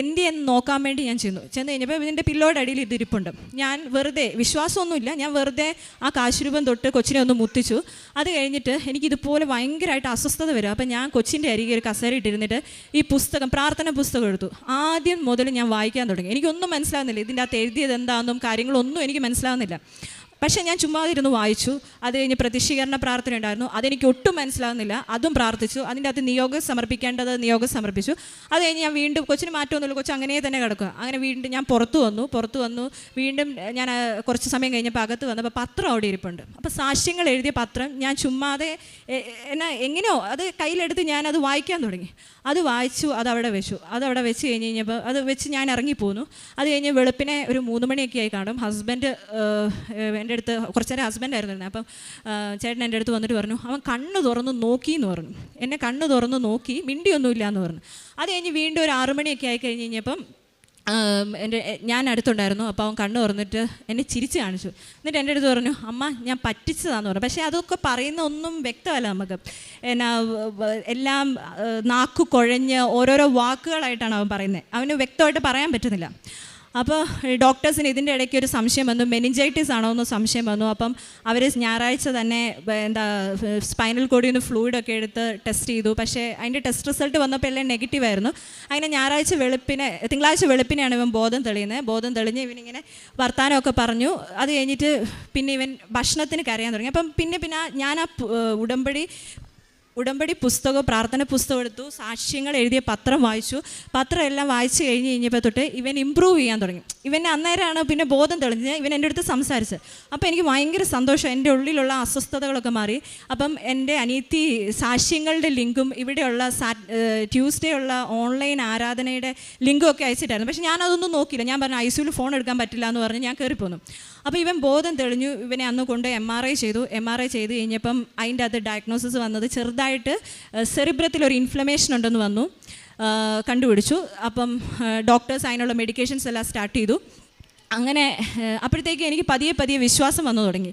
എന്തെന്ന് നോക്കാൻ വേണ്ടി ഞാൻ ചെന്ന് കഴിഞ്ഞപ്പോൾ ഇതിൻ്റെ പില്ലോയുടെ അടിയിൽ ഇത് ഇരിപ്പുണ്ട്. ഞാൻ വെറുതെ, വിശ്വാസമൊന്നുമില്ല, ഞാൻ വെറുതെ ആ കാശുരൂപം തൊട്ട് കൊച്ചിനെ ഒന്ന് മുത്തിച്ചു. അത് കഴിഞ്ഞിട്ട് എനിക്കിതുപോലെ ഭയങ്കരമായിട്ട് അസ്വസ്ഥത വരും. അപ്പം ഞാൻ കൊച്ചിൻ്റെ അരികെ ഒരു കസേര ഇട്ടിരുന്നിട്ട് ഈ പ്രാർത്ഥന പുസ്തകം എടുത്തു. ആദ്യം മുതൽ ഞാൻ വായിക്കാൻ തുടങ്ങി. എനിക്കൊന്നും മനസ്സിലാകുന്നില്ല, ഇതിൻ്റെ അകത്ത് എഴുതിയത് എന്താണെന്നും കാര്യങ്ങളൊന്നും എനിക്ക് മനസ്സിലാകുന്നില്ല. പക്ഷേ ഞാൻ ചുമ്മാതിരുന്ന് വായിച്ചു. അത് കഴിഞ്ഞ് പ്രത്യക്ഷീകരണ പ്രാർത്ഥന ഉണ്ടായിരുന്നു, അതെനിക്ക് ഒട്ടും മനസ്സിലാകുന്നില്ല, അതും പ്രാർത്ഥിച്ചു. അതിൻ്റെ അകത്ത് നിയോഗം സമർപ്പിച്ചു. അത് കഴിഞ്ഞ് ഞാൻ വീണ്ടും, കൊച്ചിന് മാറ്റമൊന്നുമില്ല, കൊച്ചു അങ്ങനെ തന്നെ കിടക്കുക. അങ്ങനെ വീണ്ടും ഞാൻ പുറത്തു വന്നു. വീണ്ടും ഞാൻ കുറച്ച് സമയം കഴിഞ്ഞപ്പോൾ അകത്ത് വന്നപ്പോൾ പത്രം അവിടെ ഇരിപ്പുണ്ട്. അപ്പോൾ സാക്ഷ്യങ്ങൾ എഴുതിയ പത്രം ഞാൻ ചുമ്മാതെ എങ്ങനെയോ അത് കയ്യിലെടുത്ത് ഞാനത് വായിക്കാൻ തുടങ്ങി. അത് വായിച്ചു, അതവിടെ വെച്ച് കഴിഞ്ഞപ്പോൾ അത് വെച്ച് ഞാൻ ഇറങ്ങിപ്പോന്നു. അത് കഴിഞ്ഞ് വെളുപ്പിനെ ഒരു 3 മണിയൊക്കെ ആയി കാണും. ഹസ്ബൻഡ് എൻ്റെ അടുത്ത്, കുറച്ച് നേരം ഹസ്ബൻഡായിരുന്നു. അപ്പം ചേട്ടൻ എൻ്റെ അടുത്ത് വന്നിട്ട് പറഞ്ഞു, അവൻ കണ്ണ് തുറന്ന് നോക്കി എന്ന് പറഞ്ഞു. എന്നെ കണ്ണ് തുറന്ന് നോക്കി, മിണ്ടിയൊന്നുമില്ല എന്ന് പറഞ്ഞു. അത് കഴിഞ്ഞ് വീണ്ടും ഒരു 6 മണിയൊക്കെ ആയി കഴിഞ്ഞപ്പം ഞാൻ അടുത്തുണ്ടായിരുന്നു. അപ്പോൾ അവൻ കണ്ണ് തുറന്നിട്ട് എന്നെ ചിരിച്ച് കാണിച്ചു. എന്നിട്ട് എൻ്റെ അടുത്ത് പറഞ്ഞു, അമ്മ ഞാൻ പറ്റിച്ചതാന്ന് പറഞ്ഞു. പക്ഷേ അതൊക്കെ പറയുന്ന ഒന്നും വ്യക്തമല്ല നമുക്ക്, എല്ലാം നാക്കു കുഴഞ്ഞ് ഓരോരോ വാക്കുകളായിട്ടാണ് അവൻ പറയുന്നത്, അവന് വ്യക്തമായിട്ട് പറയാൻ പറ്റുന്നില്ല. അപ്പോൾ ഡോക്ടേഴ്സിന് ഇതിൻ്റെ ഇടയ്ക്ക് ഒരു സംശയം വന്നു, മെനിഞ്ചൈറ്റിസ് ആണോ എന്ന് സംശയം വന്നു. അപ്പം അവർ ഞായറാഴ്ച തന്നെ സ്പൈനൽ കോഡിൽ നിന്ന് ഫ്ലൂയിഡൊക്കെ എടുത്ത് ടെസ്റ്റ് ചെയ്തു. പക്ഷേ അതിൻ്റെ ടെസ്റ്റ് റിസൾട്ട് വന്നപ്പോൾ എല്ലാം നെഗറ്റീവായിരുന്നു. അങ്ങനെ തിങ്കളാഴ്ച വെളുപ്പിനെയാണ് ഇവൻ ബോധം തെളിഞ്ഞ് ഇവനിങ്ങനെ വർത്താനമൊക്കെ പറഞ്ഞു. അത് കഴിഞ്ഞിട്ട് പിന്നെ ഇവൻ ഭക്ഷണത്തിന് കരയാൻ തുടങ്ങി. അപ്പം പിന്നെ ഞാൻ ആ ഉടമ്പടി പുസ്തകം, പ്രാർത്ഥന പുസ്തകം എടുത്തു, സാക്ഷ്യങ്ങൾ എഴുതിയ പത്രം വായിച്ചു. പത്രം എല്ലാം വായിച്ചു കഴിഞ്ഞപ്പോൾ തൊട്ട് ഇവൻ ഇമ്പ്രൂവ് ചെയ്യാൻ തുടങ്ങി. ഇവൻ്റെ അന്നേരമാണ് പിന്നെ ബോധം തെളിഞ്ഞ് ഇവൻ എൻ്റെ അടുത്ത് സംസാരിച്ചത്. അപ്പോൾ എനിക്ക് ഭയങ്കര സന്തോഷം, എൻ്റെ ഉള്ളിലുള്ള അസ്വസ്ഥതകളൊക്കെ മാറി. അപ്പം എൻ്റെ അനിയത്തി സാക്ഷ്യങ്ങളുടെ ലിങ്കും ഇവിടെയുള്ള ട്യൂസ്ഡേ ഉള്ള ഓൺലൈൻ ആരാധനയുടെ ലിങ്കും ഒക്കെ അയച്ചിട്ടായിരുന്നു. പക്ഷേ ഞാനതൊന്നും നോക്കിയില്ല. ഞാൻ പറഞ്ഞു ICUവിൽ ഫോൺ എടുക്കാൻ പറ്റില്ല എന്ന് പറഞ്ഞ് ഞാൻ കയറിപ്പോന്നു. അപ്പോൾ ഇവൻ ബോധം തെളിഞ്ഞു. ഇവനെ അന്ന് കൊണ്ട് MRI ചെയ്ത് കഴിഞ്ഞപ്പം അതിൻ്റെ അത് ഡയഗ്നോസിസ് വന്നത് ചെറുതായിട്ട് സെറിബ്രത്തിലൊരു ഇൻഫ്ലമേഷൻ ഉണ്ടെന്ന് കണ്ടുപിടിച്ചു. അപ്പം ഡോക്ടേഴ്സ് അതിനുള്ള മെഡിക്കേഷൻസ് എല്ലാം സ്റ്റാർട്ട് ചെയ്തു. അങ്ങനെ അപ്പോഴത്തേക്ക് എനിക്ക് പതിയെ പതിയെ വിശ്വാസം വന്നു തുടങ്ങി.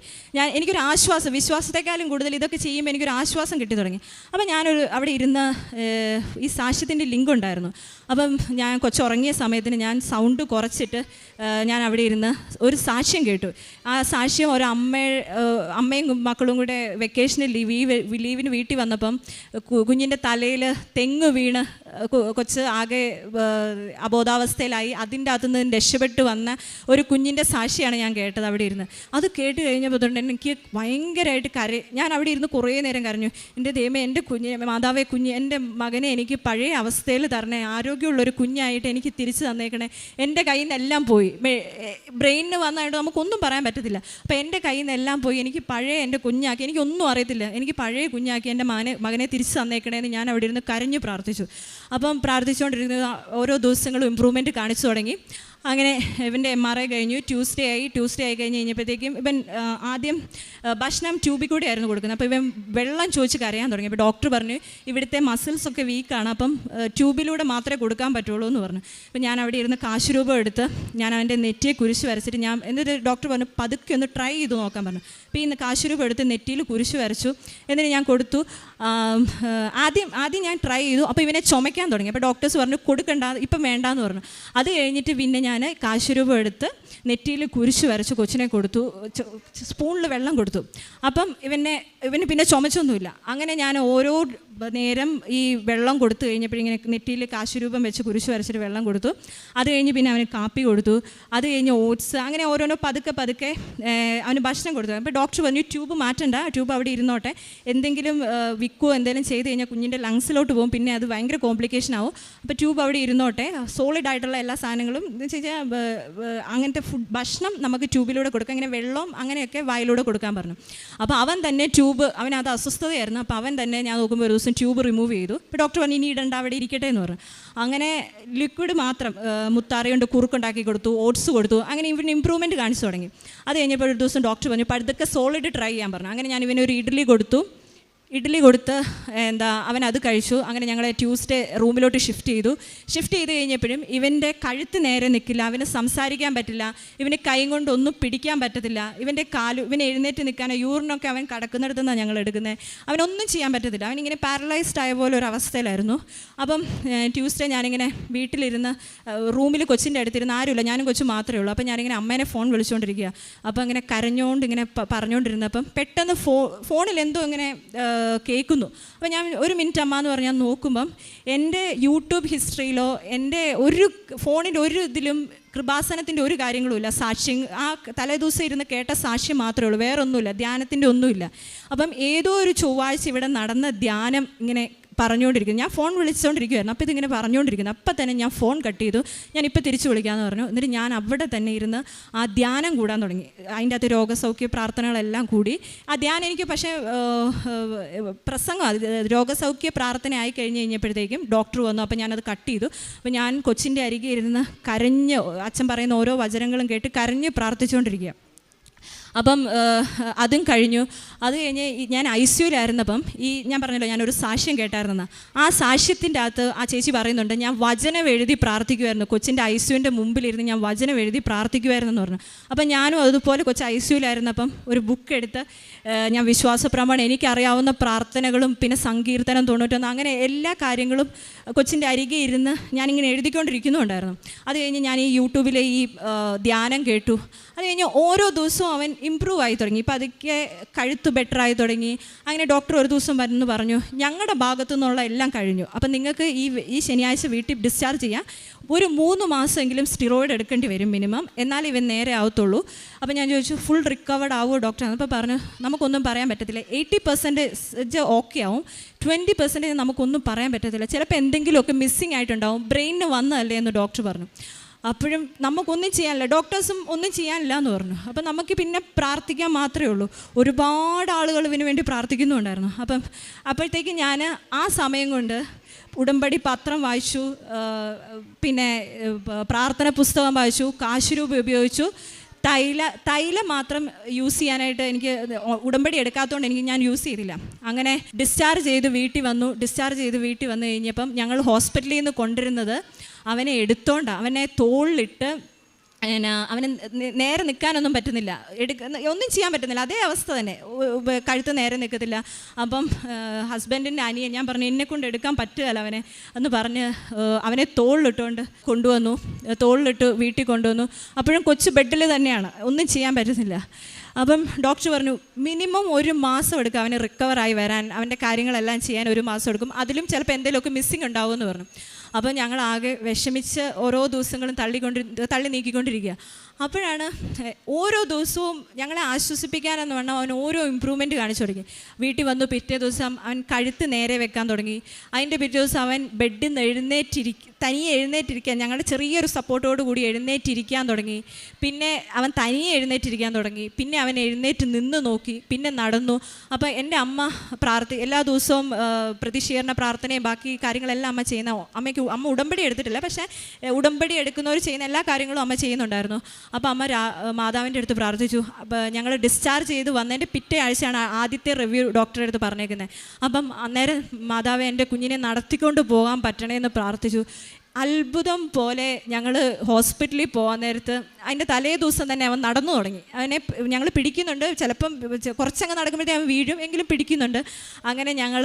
എനിക്കൊരു ആശ്വാസം, വിശ്വാസത്തെക്കാളും കൂടുതൽ ഇതൊക്കെ ചെയ്യുമ്പോൾ എനിക്കൊരു ആശ്വാസം കിട്ടി തുടങ്ങി. അപ്പം ഞാനൊരു അവിടെ ഇരുന്ന് ഈ സാക്ഷ്യത്തിൻ്റെ ലിങ്ക് ഉണ്ടായിരുന്നു. അപ്പം ഞാൻ കൊച്ചുറങ്ങിയ സമയത്തിന് ഞാൻ സൗണ്ട് കുറച്ചിട്ട് ഞാൻ അവിടെ ഇരുന്ന് ഒരു സാക്ഷ്യം കേട്ടു. ആ സാക്ഷ്യം അമ്മയും മക്കളും കൂടെ വെക്കേഷന് ലീവിന് വീട്ടിൽ വന്നപ്പം കുഞ്ഞിൻ്റെ തലയിൽ തെങ്ങ് വീണ് കൊച്ച് ആകെ അബോധാവസ്ഥയിലായി. അതിൻ്റെ അകത്തുനിന്ന് രക്ഷപ്പെട്ട് വന്ന ഒരു കുഞ്ഞിൻ്റെ സാക്ഷിയാണ് ഞാൻ കേട്ടത് അവിടെ ഇരുന്ന്. അത് കേട്ട് കഴിഞ്ഞപ്പോൾ തൊട്ട് എനിക്ക് ഭയങ്കരമായിട്ട് ഞാൻ അവിടെ ഇരുന്ന് കുറേ നേരം കരഞ്ഞു. എൻ്റെ ദൈവമേ, എൻ്റെ മാതാവേ, എൻ്റെ മകനെ എനിക്ക് പഴയ അവസ്ഥയിൽ തരണേ, ആരോഗ്യമുള്ളൊരു കുഞ്ഞായിട്ട് എനിക്ക് തിരിച്ചു തന്നേക്കണേ. എൻ്റെ കയ്യിൽ നിന്നെല്ലാം പോയി, ബ്രെയിനിന് വന്നായിട്ട് നമുക്കൊന്നും പറയാൻ പറ്റത്തില്ല. അപ്പോൾ എൻ്റെ കയ്യിൽ നിന്നെല്ലാം പോയി, എനിക്ക് പഴയ എൻ്റെ കുഞ്ഞാക്കി, എനിക്കൊന്നും അറിയത്തില്ല, എനിക്ക് പഴയ കുഞ്ഞാക്കി എൻ്റെ മകനെ തിരിച്ചു തന്നേക്കണേന്ന് ഞാൻ അവിടെ ഇരുന്ന് കരഞ്ഞു പ്രാർത്ഥിച്ചു. അപ്പം പ്രാർത്ഥിച്ചുകൊണ്ടിരുന്നത് ഓരോ ദിവസങ്ങളും ഇമ്പ്രൂവ്മെൻറ്റ് കാണിച്ചു തുടങ്ങി. അങ്ങനെ ഇവൻ്റെ MRI കഴിഞ്ഞു. ട്യൂസ്ഡേ ആയി കഴിഞ്ഞപ്പോഴത്തേക്കും ഇവൻ ആദ്യം ഭക്ഷണം ട്യൂബിൽ കൂടെ ആയിരുന്നു കൊടുക്കുന്നത്. അപ്പോൾ ഇവൻ വെള്ളം ചോദിച്ച് കരയാൻ തുടങ്ങി. അപ്പോൾ ഡോക്ടർ പറഞ്ഞു ഇവിടുത്തെ മസിൽസൊക്കെ വീക്കാണ്, അപ്പം ട്യൂബിലൂടെ മാത്രമേ കൊടുക്കാൻ പറ്റുള്ളൂ എന്ന് പറഞ്ഞു. അപ്പോൾ ഞാൻ അവിടെ ഇരുന്ന് കാശ് രൂപം എടുത്ത് ഞാൻ അവൻ്റെ നെറ്റിയെ കുരിശ് വരച്ചിട്ട് എന്നിട്ട് ഡോക്ടർ പറഞ്ഞു പതുക്കെ ഒന്ന് ട്രൈ ചെയ്ത് നോക്കാൻ പറഞ്ഞു. അപ്പോൾ ഈ കാശ് രൂപം എടുത്ത് നെറ്റിയിൽ കുരിശ് വരച്ചു. എന്നിട്ട് ഞാൻ കൊടുത്തു. ആദ്യം ഞാൻ ട്രൈ ചെയ്തു. അപ്പോൾ ഇവനെ ചുമയ്ക്കാൻ തുടങ്ങി. അപ്പോൾ ഡോക്ടേഴ്സ് പറഞ്ഞു കൊടുക്കണ്ട, ഇപ്പം വേണ്ടാന്ന് പറഞ്ഞു. അത് കഴിഞ്ഞിട്ട് പിന്നെ ഞാൻ കാശുരൂപം എടുത്ത് നെറ്റിയിൽ കുരിശ് വരച്ച് കൊച്ചിനെ കൊടുത്തു, സ്പൂണിൽ വെള്ളം കൊടുത്തു. അപ്പം ഇവന് പിന്നെ ചുമച്ചൊന്നുമില്ല. അങ്ങനെ ഞാൻ ഓരോ നേരം ഈ വെള്ളം കൊടുത്തു കഴിഞ്ഞപ്പോഴിങ്ങനെ നെറ്റിയിൽ കാശുരൂപം വെച്ച് കുരിശ് വരച്ചിട്ട് വെള്ളം കൊടുത്തു. അത് കഴിഞ്ഞ് പിന്നെ അവന് കാപ്പി കൊടുത്തു. അത് കഴിഞ്ഞ് ഓട്സ്, അങ്ങനെ ഓരോരോ പതുക്കെ അവന് ഭക്ഷണം കൊടുത്തു. അപ്പോൾ ഡോക്ടർ പറഞ്ഞു ട്യൂബ് മാറ്റണ്ട, ട്യൂബ് അവിടെ ഇരുന്നോട്ടെ, എന്തെങ്കിലും വിക്കോ എന്തെങ്കിലും ചെയ്ത് കഴിഞ്ഞാൽ കുഞ്ഞിൻ്റെ ലങ്സിലോട്ട് പോകും, പിന്നെ അത് ഭയങ്കര കോംപ്ലിക്കേഷൻ ആവും. അപ്പോൾ ട്യൂബ് അവിടെ ഇരുന്നോട്ടെ, സോളിഡ് ആയിട്ടുള്ള എല്ലാ സാധനങ്ങളും എന്ന് വെച്ച് കഴിഞ്ഞാൽ അങ്ങനത്തെ ഭക്ഷണം നമുക്ക് ട്യൂബിലൂടെ കൊടുക്കാം, ഇങ്ങനെ വെള്ളം അങ്ങനെയൊക്കെ വായിലൂടെ കൊടുക്കാൻ പറഞ്ഞു. അപ്പോൾ അവൻ തന്നെ അവനത് അസ്വസ്ഥതയായിരുന്നു. അപ്പോൾ അവൻ തന്നെ ഞാൻ നോക്കുമ്പോൾ ഒരു ദിവസം ട്യൂബ് റിമൂവ് ചെയ്തു. അപ്പോൾ ഡോക്ടർ പറഞ്ഞു ഇനി ഇടണ്ട, അവിടെ ഇരിക്കട്ടെ എന്ന് പറഞ്ഞു. അങ്ങനെ ലിക്വിഡ് മാത്രം മുത്താറി കൊണ്ട് കുറുക്കുണ്ടാക്കി കൊടുത്തു, ഓട്സ് കൊടുത്തു. അങ്ങനെ ഇവന് ഇമ്പ്രൂവ്മെൻറ്റ് കാണിച്ചു തുടങ്ങി. അത് കഴിഞ്ഞപ്പോൾ ഒരു ദിവസം ഡോക്ടർ പറഞ്ഞു പതുക്കെ സോളിഡ് ട്രൈ ചെയ്യാൻ പറഞ്ഞു. അങ്ങനെ ഞാൻ ഇവനൊരു ഇഡ്ഡലി കൊടുത്ത് അവൻ അത് കഴിച്ചു. അങ്ങനെ ഞങ്ങൾ ട്യൂസ്ഡേ റൂമിലോട്ട് ഷിഫ്റ്റ് ചെയ്ത് കഴിഞ്ഞപ്പോഴും ഇവൻ്റെ കഴുത്ത് നേരെ നിൽക്കില്ല, അവന് സംസാരിക്കാൻ പറ്റില്ല, ഇവന് കൈ കൊണ്ടൊന്നും പിടിക്കാൻ പറ്റത്തില്ല, ഇവന് എഴുന്നേറ്റ് നിൽക്കാൻ, യൂറിനൊക്കെ അവൻ കിടക്കുന്നിടത്തു നിന്നാണ് ഞങ്ങൾ എടുക്കുന്നത്, അവനൊന്നും ചെയ്യാൻ പറ്റത്തില്ല, അവനിങ്ങനെ പാരലൈസ്ഡ് ആയ പോലെ ഒരു അവസ്ഥയിലായിരുന്നു. അപ്പം ട്യൂസ്ഡേ ഞാനിങ്ങനെ വീട്ടിലിരുന്ന് റൂമിൽ കൊച്ചിൻ്റെ അടുത്തിരുന്ന് ആരുമില്ല, ഞാനും കൊച്ചു മാത്രമേ ഉള്ളൂ. അപ്പം ഞാനിങ്ങനെ അമ്മേനെ ഫോൺ വിളിച്ചുകൊണ്ടിരിക്കുക. അപ്പോൾ ഇങ്ങനെ കരഞ്ഞുകൊണ്ട് ഇങ്ങനെ പറഞ്ഞുകൊണ്ടിരുന്നപ്പം പെട്ടെന്ന് ഫോണിൽ എന്തോ ഇങ്ങനെ കേൾക്കുന്നു. അപ്പോൾ ഞാൻ ഒരു മിനിറ്റ് അമ്മ എന്ന് പറഞ്ഞാൽ നോക്കുമ്പം എൻ്റെ യൂട്യൂബ് ഹിസ്റ്ററിയിലോ എൻ്റെ ഫോണിൻ്റെ ഒരു ഇതിലും കൃപാസനത്തിൻ്റെ ഒരു കാര്യങ്ങളുമില്ല. സാക്ഷ്യം ആ തലേദിവസം ഇരുന്ന് കേട്ട സാക്ഷ്യം മാത്രമേ ഉള്ളൂ, വേറൊന്നുമില്ല, ധ്യാനത്തിൻ്റെ ഒന്നുമില്ല. അപ്പം ഏതോ ഒരു ചൊവ്വാഴ്ച ഇവിടെ നടന്ന ധ്യാനം ഇങ്ങനെ പറഞ്ഞുകൊണ്ടിരിക്കുന്നു. ഞാൻ ഫോൺ വിളിച്ചുകൊണ്ടിരിക്കുമായിരുന്നു. അപ്പോൾ ഇതിങ്ങനെ പറഞ്ഞുകൊണ്ടിരിക്കുന്നു. അപ്പം തന്നെ ഞാൻ ഫോൺ കട്ട് ചെയ്തു. ഞാനിപ്പോൾ തിരിച്ചു വിളിക്കാമെന്ന് പറഞ്ഞു. എന്നിട്ട് ഞാൻ അവിടെ തന്നെ ഇരുന്ന് ആ ധ്യാനം കൂടാൻ തുടങ്ങി. അതിൻ്റെ അകത്ത് രോഗസൗഖ്യ പ്രാർത്ഥനകളെല്ലാം കൂടി. ആ ധ്യാനം എനിക്ക് പക്ഷേ രോഗസൗഖ്യ പ്രാർത്ഥന ആയി കഴിഞ്ഞപ്പോഴത്തേക്കും ഡോക്ടർ വന്നു. അപ്പോൾ ഞാനത് കട്ട് ചെയ്തു. അപ്പോൾ ഞാൻ കൊച്ചിൻ്റെ അരികെ ഇരുന്ന് കരഞ്ഞ് അച്ഛൻ പറയുന്ന ഓരോ വചനങ്ങളും കേട്ട് കരഞ്ഞ് പ്രാർത്ഥിച്ചുകൊണ്ടിരിക്കുക. അപ്പം അതും കഴിഞ്ഞു. അത് കഴിഞ്ഞ് ഞാൻ ICUലായിരുന്നപ്പം ഞാൻ പറഞ്ഞല്ലോ ഞാനൊരു സാക്ഷ്യം കേട്ടായിരുന്നെന്ന്. ആ സാക്ഷ്യത്തിൻ്റെ അകത്ത് ആ ചേച്ചി പറയുന്നുണ്ട് ഞാൻ വചനം എഴുതി പ്രാർത്ഥിക്കുമായിരുന്നു, കൊച്ചിൻ്റെ ICUവിൻ്റെ മുമ്പിലിരുന്ന് ഞാൻ വചനം എഴുതി പ്രാർത്ഥിക്കുമായിരുന്നെന്ന് പറഞ്ഞു. അപ്പം ഞാനും അതുപോലെ കൊച്ച് ICUലായിരുന്നപ്പം ഒരു ബുക്ക് എടുത്ത് ഞാൻ വിശ്വാസപ്രമാണം എനിക്കറിയാവുന്ന പ്രാർത്ഥനകളും പിന്നെ സങ്കീർത്തനം 91 അങ്ങനെ എല്ലാ കാര്യങ്ങളും കൊച്ചിൻ്റെ അരികെ ഇരുന്ന് ഞാനിങ്ങനെ എഴുതിക്കൊണ്ടിരിക്കുന്നുണ്ടായിരുന്നു. അത് കഴിഞ്ഞ് ഞാൻ ഈ യൂട്യൂബിലെ ഈ ധ്യാനം കേട്ടു. അത് കഴിഞ്ഞ് ഓരോ ദിവസവും അവൻ ഇമ്പ്രൂവ് ആയി തുടങ്ങി. ഇപ്പം അതൊക്കെ കഴുത്ത് ബെറ്ററായി തുടങ്ങി. അങ്ങനെ ഡോക്ടർ ഒരു ദിവസം വന്ന് പറഞ്ഞു ഞങ്ങളുടെ ഭാഗത്തു നിന്നുള്ള എല്ലാം കഴിഞ്ഞു, അപ്പം നിങ്ങൾക്ക് ഈ ശനിയാഴ്ച വീട്ടിൽ ഡിസ്ചാർജ് ചെയ്യാം, ഒരു 3 മാസമെങ്കിലും സ്റ്റിറോയിഡ് എടുക്കേണ്ടി വരും മിനിമം, എന്നാലും ഇവൻ നേരെ ആവത്തുള്ളൂ. അപ്പോൾ ഞാൻ ചോദിച്ചു ഫുൾ റിക്കവേർഡ് ആവുമോ ഡോക്ടർ? അപ്പോൾ പറഞ്ഞു നമുക്കൊന്നും പറയാൻ പറ്റത്തില്ല, 80% ഓക്കെ ആവും, 20% നമുക്കൊന്നും പറയാൻ പറ്റത്തില്ല, ചിലപ്പോൾ എന്തെങ്കിലുമൊക്കെ മിസ്സിങ് ആയിട്ടുണ്ടാവും, ബ്രെയിനിന് വന്നതല്ലേ എന്ന് ഡോക്ടർ പറഞ്ഞു. അപ്പോഴും നമുക്കൊന്നും ചെയ്യാനില്ല, ഡോക്ടേഴ്സും ഒന്നും ചെയ്യാനില്ല എന്ന് പറഞ്ഞു. അപ്പം നമുക്ക് പിന്നെ പ്രാർത്ഥിക്കാൻ മാത്രമേ ഉള്ളൂ. ഒരുപാട് ആളുകൾ ഇതിനു വേണ്ടി പ്രാർത്ഥിക്കുന്നുണ്ടായിരുന്നു. അപ്പോഴത്തേക്ക് ഞാൻ ആ സമയം കൊണ്ട് ഉടമ്പടി പത്രം വായിച്ചു, പിന്നെ പ്രാർത്ഥന പുസ്തകം വായിച്ചു, കാശുരൂപ ഉപയോഗിച്ചു. തൈലം മാത്രം യൂസ് ചെയ്യാനായിട്ട് എനിക്ക് ഉടമ്പടി എടുക്കാത്തതുകൊണ്ട് ഞാൻ യൂസ് ചെയ്തില്ല. അങ്ങനെ ഡിസ്ചാർജ് ചെയ്ത് വീട്ടിൽ വന്നു കഴിഞ്ഞപ്പം ഞങ്ങൾ ഹോസ്പിറ്റലിൽ നിന്ന് കൊണ്ടുവരുന്നത് അവനെ എടുത്തോണ്ട് അവനെ തോളിലിട്ട് അവന് നേരെ നിൽക്കാനൊന്നും പറ്റുന്നില്ല, ഒന്നും ചെയ്യാൻ പറ്റുന്നില്ല, അതേ അവസ്ഥ തന്നെ, കഴുത്ത് നേരെ നിൽക്കത്തില്ല. അപ്പം ഹസ്ബൻഡിൻ്റെ അനിയൻ, ഞാൻ പറഞ്ഞു എന്നെക്കൊണ്ട് എടുക്കാൻ പറ്റുകയല്ല അവനെ എന്ന് പറഞ്ഞ് അവനെ തോളിലിട്ടുകൊണ്ട് കൊണ്ടുവന്നു, തോളിലിട്ട് വീട്ടിൽ കൊണ്ടുവന്നു. അപ്പോഴും കൊച്ചു ബെഡിൽ തന്നെയാണ്, ഒന്നും ചെയ്യാൻ പറ്റുന്നില്ല. അപ്പം ഡോക്ടർ പറഞ്ഞു മിനിമം 1 മാസം എടുക്കും അവന് റിക്കവറായി വരാൻ, അവൻ്റെ കാര്യങ്ങളെല്ലാം ചെയ്യാൻ 1 മാസം എടുക്കും, അതിലും ചിലപ്പോൾ എന്തെങ്കിലുമൊക്കെ മിസ്സിങ് ഉണ്ടാവുമെന്ന് പറഞ്ഞു. അപ്പോൾ ഞങ്ങളാകെ വിഷമിച്ച് ഓരോ ദിവസങ്ങളും തള്ളി നീക്കിക്കൊണ്ടിരിക്കുക. അപ്പോഴാണ് ഓരോ ദിവസവും ഞങ്ങളെ ആശ്വസിപ്പിക്കാനെന്ന് പറഞ്ഞാൽ അവൻ ഓരോ ഇമ്പ്രൂവ്മെൻറ്റ് കാണിച്ചു തുടങ്ങി. വീട്ടിൽ വന്നു പിറ്റേ ദിവസം അവൻ കഴുത്ത് നേരെ വെക്കാൻ തുടങ്ങി. അതിൻ്റെ പിറ്റേ ദിവസം അവൻ ബെഡിൽ നിന്ന് തനിയെ എഴുന്നേറ്റിരിക്കാൻ, ഞങ്ങളുടെ ചെറിയൊരു സപ്പോർട്ടോട് കൂടി എഴുന്നേറ്റിരിക്കാൻ തുടങ്ങി. പിന്നെ അവൻ തനിയെ എഴുന്നേറ്റിരിക്കാൻ തുടങ്ങി. പിന്നെ അവൻ എഴുന്നേറ്റ് നിന്ന് നോക്കി, പിന്നെ നടന്നു. അപ്പോൾ എൻ്റെ അമ്മ എല്ലാ ദിവസവും പ്രതിഷീകരണ പ്രാർത്ഥനയും ബാക്കി കാര്യങ്ങളെല്ലാം അമ്മ ചെയ്യുന്ന, അമ്മ ഉടമ്പടി എടുത്തിട്ടില്ല, പക്ഷേ ഉടമ്പടി എടുക്കുന്നവർ ചെയ്യുന്ന എല്ലാ കാര്യങ്ങളും അമ്മ ചെയ്യുന്നുണ്ടായിരുന്നു. അപ്പോൾ അമ്മ മാതാവിൻ്റെ അടുത്ത് പ്രാർത്ഥിച്ചു. അപ്പോൾ ഞങ്ങൾ ഡിസ്ചാർജ് ചെയ്ത് വന്നതിൻ്റെ പിറ്റേ ആഴ്ചയാണ് ആദ്യത്തെ റിവ്യൂ ഡോക്ടറെ അടുത്ത് പറഞ്ഞേക്കുന്നത്. അപ്പം അന്നേരം മാതാവ് എൻ്റെ കുഞ്ഞിനെ നടത്തിക്കൊണ്ട് പോകാൻ പറ്റണേന്ന് പ്രാർത്ഥിച്ചു. അത്ഭുതം പോലെ ഞങ്ങൾ ഹോസ്പിറ്റലിൽ പോകാൻ നേരത്ത് അതിൻ്റെ തലേ ദിവസം തന്നെ അവൻ നടന്നു തുടങ്ങി. അവനെ ഞങ്ങൾ പിടിക്കുന്നുണ്ട്, ചിലപ്പം കുറച്ചങ്ങ് നടക്കുമ്പോഴത്തേക്ക് അവൻ വീഴും, എങ്കിലും പിടിക്കുന്നുണ്ട്. അങ്ങനെ ഞങ്ങൾ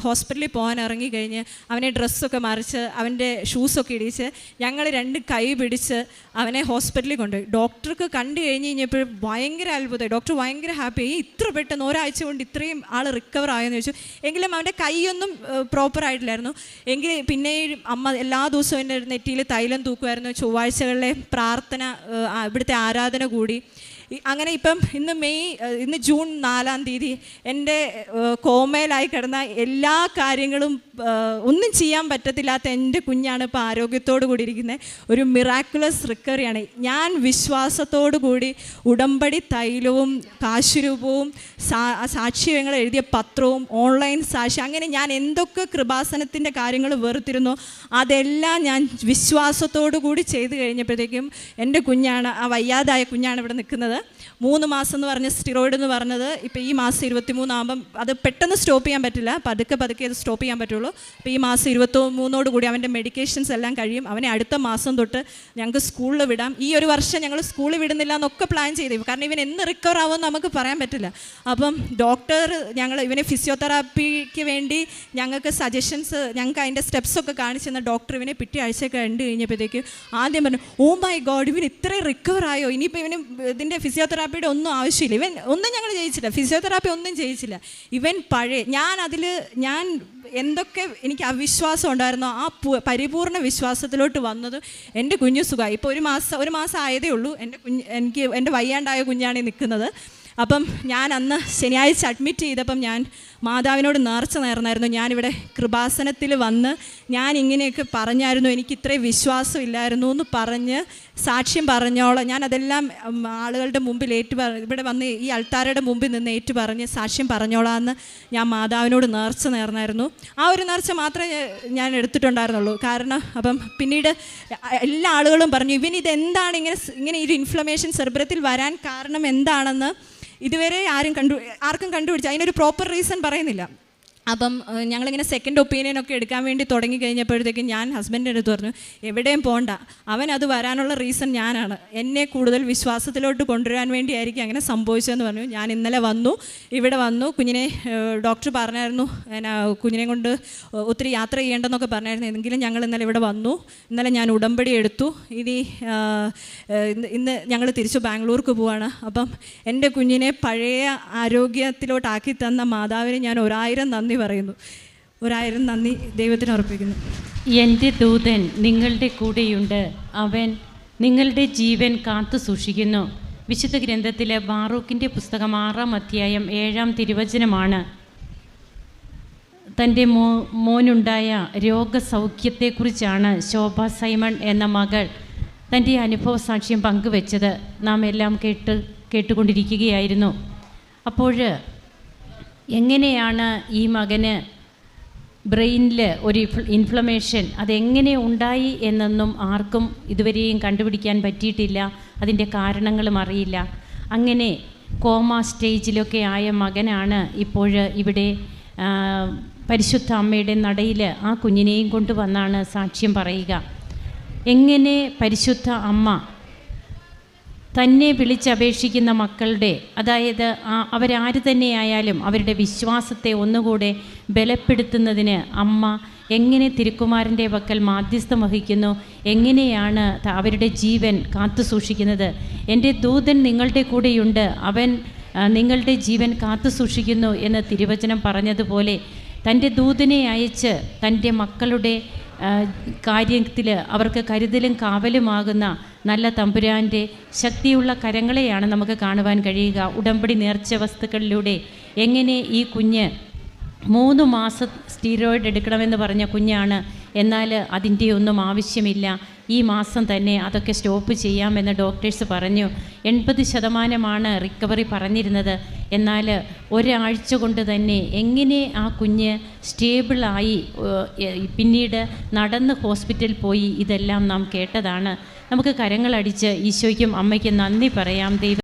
ഹോസ്പിറ്റലിൽ പോകാൻ ഇറങ്ങിക്കഴിഞ്ഞ് അവനെ ഡ്രസ്സൊക്കെ മറിച്ച് അവൻ്റെ ഷൂസൊക്കെ ഇടിച്ച് ഞങ്ങൾ 2 കൈ പിടിച്ച് അവനെ ഹോസ്പിറ്റലിൽ കൊണ്ടുപോയി. ഡോക്ടർക്ക് കണ്ടു കഴിഞ്ഞപ്പോൾ ഭയങ്കര അത്ഭുതമായി. ഡോക്ടർ ഭയങ്കര ഹാപ്പിയായി, ഇത്ര പെട്ടെന്ന് ഒരാഴ്ച കൊണ്ട് ഇത്രയും ആൾ റിക്കവർ ആയെന്ന് ചോദിച്ചു. എങ്കിലും അവൻ്റെ കൈയൊന്നും പ്രോപ്പറായിട്ടില്ലായിരുന്നു. എങ്കിൽ പിന്നെയും അമ്മ എല്ലാ ദിവസവും എൻ്റെ നെറ്റിയിൽ തൈലം തൂക്കുമായിരുന്നു. ചൊവ്വാഴ്ചകളിലെ പ്രാർത്ഥന, ഇവിടുത്തെ ആരാധന കൂടി. അങ്ങനെ ഇപ്പം ഇന്ന് ജൂൺ 4-ാം തീയതി എൻ്റെ കോമയിലായി കിടന്ന എല്ലാ കാര്യങ്ങളും ഒന്നും ചെയ്യാൻ പറ്റത്തില്ലാത്ത എൻ്റെ കുഞ്ഞാണ് ഇപ്പോൾ ആരോഗ്യത്തോടു കൂടി ഇരിക്കുന്നത്. ഒരു മിറാക്കുലസ് റിക്കവറിയാണ്. ഞാൻ വിശ്വാസത്തോടു കൂടി ഉടമ്പടി തൈലവും കാശുരൂപവും സാക്ഷ്യങ്ങൾ എഴുതിയ പത്രവും ഓൺലൈൻ സാക്ഷി, അങ്ങനെ ഞാൻ എന്തൊക്കെ കൃപാസനത്തിൻ്റെ കാര്യങ്ങൾ വെറുത്തിരുന്നോ അതെല്ലാം ഞാൻ വിശ്വാസത്തോടു കൂടി ചെയ്ത് കഴിഞ്ഞപ്പോഴത്തേക്കും എൻ്റെ കുഞ്ഞാണ്, ആ വയ്യാതായ കുഞ്ഞാണ് ഇവിടെ നിൽക്കുന്നത്. 3 മാസം എന്ന് പറഞ്ഞ സ്റ്റിറോയിഡ് എന്ന് പറഞ്ഞത് ഇപ്പോൾ ഈ മാസം 23 ആകുമ്പം അത് പെട്ടെന്ന് സ്റ്റോപ്പ് ചെയ്യാൻ പറ്റില്ല, പതുക്കെ അത് സ്റ്റോപ്പ് ചെയ്യാൻ പറ്റുള്ളൂ. അപ്പോൾ ഈ മാസം 23 കൂടി അവൻ്റെ മെഡിക്കേഷൻസ് എല്ലാം കഴിയും. അവനെ അടുത്ത മാസം തൊട്ട് ഞങ്ങൾക്ക് സ്കൂളിൽ വിടാം. ഈ ഒരു വർഷം ഞങ്ങൾ സ്കൂളിൽ വിടുന്നില്ല എന്നൊക്കെ പ്ലാൻ ചെയ്തു, കാരണം ഇവൻ എന്ന് റിക്കവർ ആവുമെന്ന് നമുക്ക് പറയാൻ പറ്റില്ല. അപ്പം ഡോക്ടർ ഇവനെ ഫിസിയോതെറാപ്പിക്ക് വേണ്ടി ഞങ്ങൾക്ക് സജഷൻസ്, ഞങ്ങൾക്ക് അതിൻ്റെ സ്റ്റെപ്സൊക്കെ കാണിച്ചു തന്ന ഡോക്ടർ ഇവനെ പിറ്റേ ആഴ്ച കണ്ടു കഴിഞ്ഞപ്പോഴത്തേക്ക് ആദ്യം പറഞ്ഞു, ഓ മൈ ഗോഡ്, ഇവൻ ഇത്രയും റിക്കവർ ആയോ, ഇനിയിപ്പോൾ ഇവന് ഇതിൻ്റെ ഫിസിയോതെറാപ്പിയുടെ ഒന്നും ആവശ്യമില്ല, ഇവൻ ഒന്നും ഞങ്ങൾ ചെയ്യിച്ചില്ല, ഫിസിയോതെറാപ്പി ഒന്നും ചെയ്യിച്ചില്ല. ഇവൻ ഞാൻ എന്തൊക്കെ എനിക്ക് അവിശ്വാസം ഉണ്ടായിരുന്നോ ആ പരിപൂർണ്ണ വിശ്വാസത്തിലോട്ട് വന്നത് എൻ്റെ കുഞ്ഞു സുഖമായി. ഇപ്പോൾ ഒരു മാസം ആയതേ ഉള്ളൂ. എൻ്റെ വയ്യാണ്ടായ കുഞ്ഞാണ് നിൽക്കുന്നത്. അപ്പം ഞാൻ അന്ന് ശനിയാഴ്ച അഡ്മിറ്റ് ചെയ്തപ്പം ഞാൻ മാതാവിനോട് നേർച്ച നേർന്നായിരുന്നു. ഞാനിവിടെ കൃപാസനത്തിൽ വന്ന് ഞാൻ ഇങ്ങനെയൊക്കെ പറഞ്ഞായിരുന്നു, എനിക്ക് ഇത്രയും വിശ്വാസം ഇല്ലായിരുന്നു എന്ന് പറഞ്ഞ് സാക്ഷ്യം പറഞ്ഞോളാം. ഞാനതെല്ലാം ആളുകളുടെ മുമ്പിൽ ഇവിടെ വന്ന് ഈ അൾത്താരയുടെ മുമ്പിൽ നിന്ന് പറഞ്ഞ് സാക്ഷ്യം പറഞ്ഞോളാമെന്ന് ഞാൻ മാതാവിനോട് നേർച്ച നേർന്നായിരുന്നു. ആ ഒരു നേർച്ച മാത്രമേ ഞാൻ എടുത്തിട്ടുണ്ടായിരുന്നുള്ളൂ. കാരണം അപ്പം പിന്നീട് എല്ലാ ആളുകളും പറഞ്ഞു, ഇതെന്താണ് ഇങ്ങനെ ഒരു ഇൻഫ്ലമേഷൻ സെറിബ്രത്തിൽ വരാൻ കാരണം എന്താണെന്ന് ഇതുവരെ ആർക്കും കണ്ടുപിടിച്ചു, അതിനൊരു പ്രോപ്പർ റീസൺ പറയുന്നില്ല. അപ്പം ഞങ്ങളിങ്ങനെ സെക്കൻഡ് ഒപ്പീനിയനൊക്കെ എടുക്കാൻ വേണ്ടി തുടങ്ങി കഴിഞ്ഞപ്പോഴത്തേക്കും ഞാൻ ഹസ്ബൻഡിൻ്റെ അടുത്ത് പറഞ്ഞു, എവിടെയും പോകണ്ട, അവനത് വരാനുള്ള റീസൺ ഞാനാണ്, എന്നെ കൂടുതൽ വിശ്വാസത്തിലോട്ട് കൊണ്ടുവരാൻ വേണ്ടിയായിരിക്കും അങ്ങനെ സംഭവിച്ചതെന്ന് പറഞ്ഞു. ഞാൻ ഇന്നലെ ഇവിടെ വന്നു. കുഞ്ഞിനെ ഡോക്ടർ പറഞ്ഞായിരുന്നു കുഞ്ഞിനെ കൊണ്ട് ഒത്തിരി യാത്ര ചെയ്യേണ്ടെന്നൊക്കെ പറഞ്ഞായിരുന്നു. എങ്കിലും ഞങ്ങൾ ഇന്നലെ ഇവിടെ വന്നു. ഇന്നലെ ഞാൻ ഉടമ്പടി എടുത്തു. ഇന്ന് ഞങ്ങൾ തിരിച്ചു ബാംഗ്ലൂർക്ക് പോവാണ്. അപ്പം എൻ്റെ കുഞ്ഞിനെ പഴയ ആരോഗ്യത്തിലോട്ടാക്കി തന്ന മാതാവിന് ഞാൻ 1000 നന്ദി പറയുന്നു. 1000 നന്ദി ദൈവത്തിന് അർപ്പിക്കുന്നു.
എൻ്റെ ദൂതൻ നിങ്ങളുടെ കൂടെയുണ്ട്, അവൻ നിങ്ങളുടെ ജീവൻ കാത്തു സൂക്ഷിക്കുന്നു. വിശുദ്ധ ഗ്രന്ഥത്തിലെ ബാറൂക്കിൻ്റെ പുസ്തകം 6-ാം അധ്യായം 7-ാം തിരുവചനമാണ്. തൻ്റെ മോനുണ്ടായ രോഗസൗഖ്യത്തെക്കുറിച്ചാണ് ശോഭ സൈമൺ എന്ന മകൾ തൻ്റെ അനുഭവ സാക്ഷ്യം പങ്കുവെച്ചത്. നാം എല്ലാം കേട്ടുകൊണ്ടിരിക്കുകയായിരുന്നു. അപ്പോൾ എങ്ങനെയാണ് ഈ മകന് ബ്രെയിനിൽ ഒരു ഇൻഫ്ലമേഷൻ അതെങ്ങനെ ഉണ്ടായി എന്നൊന്നും ആർക്കും ഇതുവരെയും കണ്ടുപിടിക്കാൻ പറ്റിയിട്ടില്ല. അതിൻ്റെ കാരണങ്ങളും അറിയില്ല. അങ്ങനെ കോമ സ്റ്റേജിലൊക്കെ ആയ മകനാണ് ഇപ്പോൾ ഇവിടെ പരിശുദ്ധ അമ്മയുടെ നടയിൽ ആ കുഞ്ഞിനെയും കൊണ്ടുവന്നാണ് സാക്ഷ്യം പറയുക. എങ്ങനെ പരിശുദ്ധ അമ്മ തന്നെ വിളിച്ചപേക്ഷിക്കുന്ന മക്കളുടെ, അതായത് അവരാര് തന്നെയായാലും അവരുടെ വിശ്വാസത്തെ ഒന്നുകൂടെ ബലപ്പെടുത്തുന്നതിന് അമ്മ എങ്ങനെ തിരുക്കുമാരൻ്റെ പക്കൽ മാധ്യസ്ഥം വഹിക്കുന്നു, എങ്ങനെയാണ് അവരുടെ ജീവൻ കാത്തു സൂക്ഷിക്കുന്നത്. എൻ്റെ ദൂതൻ നിങ്ങളുടെ കൂടെയുണ്ട്, അവൻ നിങ്ങളുടെ ജീവൻ കാത്തു സൂക്ഷിക്കുന്നു എന്ന് തിരുവചനം പറഞ്ഞതുപോലെ തൻ്റെ ദൂതനെ അയച്ച് തൻ്റെ മക്കളുടെ കാര്യത്തിൽ അവർക്ക് കരുതലും കാവലുമാകുന്ന നല്ല തമ്പുരാൻ്റെ ശക്തിയുള്ള കരങ്ങളെയാണ് നമുക്ക് കാണുവാൻ കഴിയുക. ഉടമ്പടി നേർച്ച വസ്തുക്കളിലൂടെ എങ്ങനെ ഈ കുഞ്ഞ് 3 മാസം സ്റ്റീറോയിഡ് എടുക്കണമെന്ന് പറഞ്ഞ കുഞ്ഞാണ്, എന്നാൽ അതിൻ്റെ ഒന്നും ആവശ്യമില്ല, ഈ മാസം തന്നെ അതൊക്കെ സ്റ്റോപ്പ് ചെയ്യാമെന്ന് ഡോക്ടേഴ്സ് പറഞ്ഞു. 80% റിക്കവറി പറഞ്ഞിരുന്നത്. എന്നാൽ ഒരാഴ്ച കൊണ്ട് തന്നെ എങ്ങനെ ആ കുഞ്ഞ് സ്റ്റേബിളായി പിന്നീട് നടന്ന് ഹോസ്പിറ്റലിൽ പോയി, ഇതെല്ലാം നാം കേട്ടതാണ്. നമുക്ക് കരങ്ങളടിച്ച് ഈശോയ്ക്കും അമ്മയ്ക്കും നന്ദി പറയാം. ദൈവം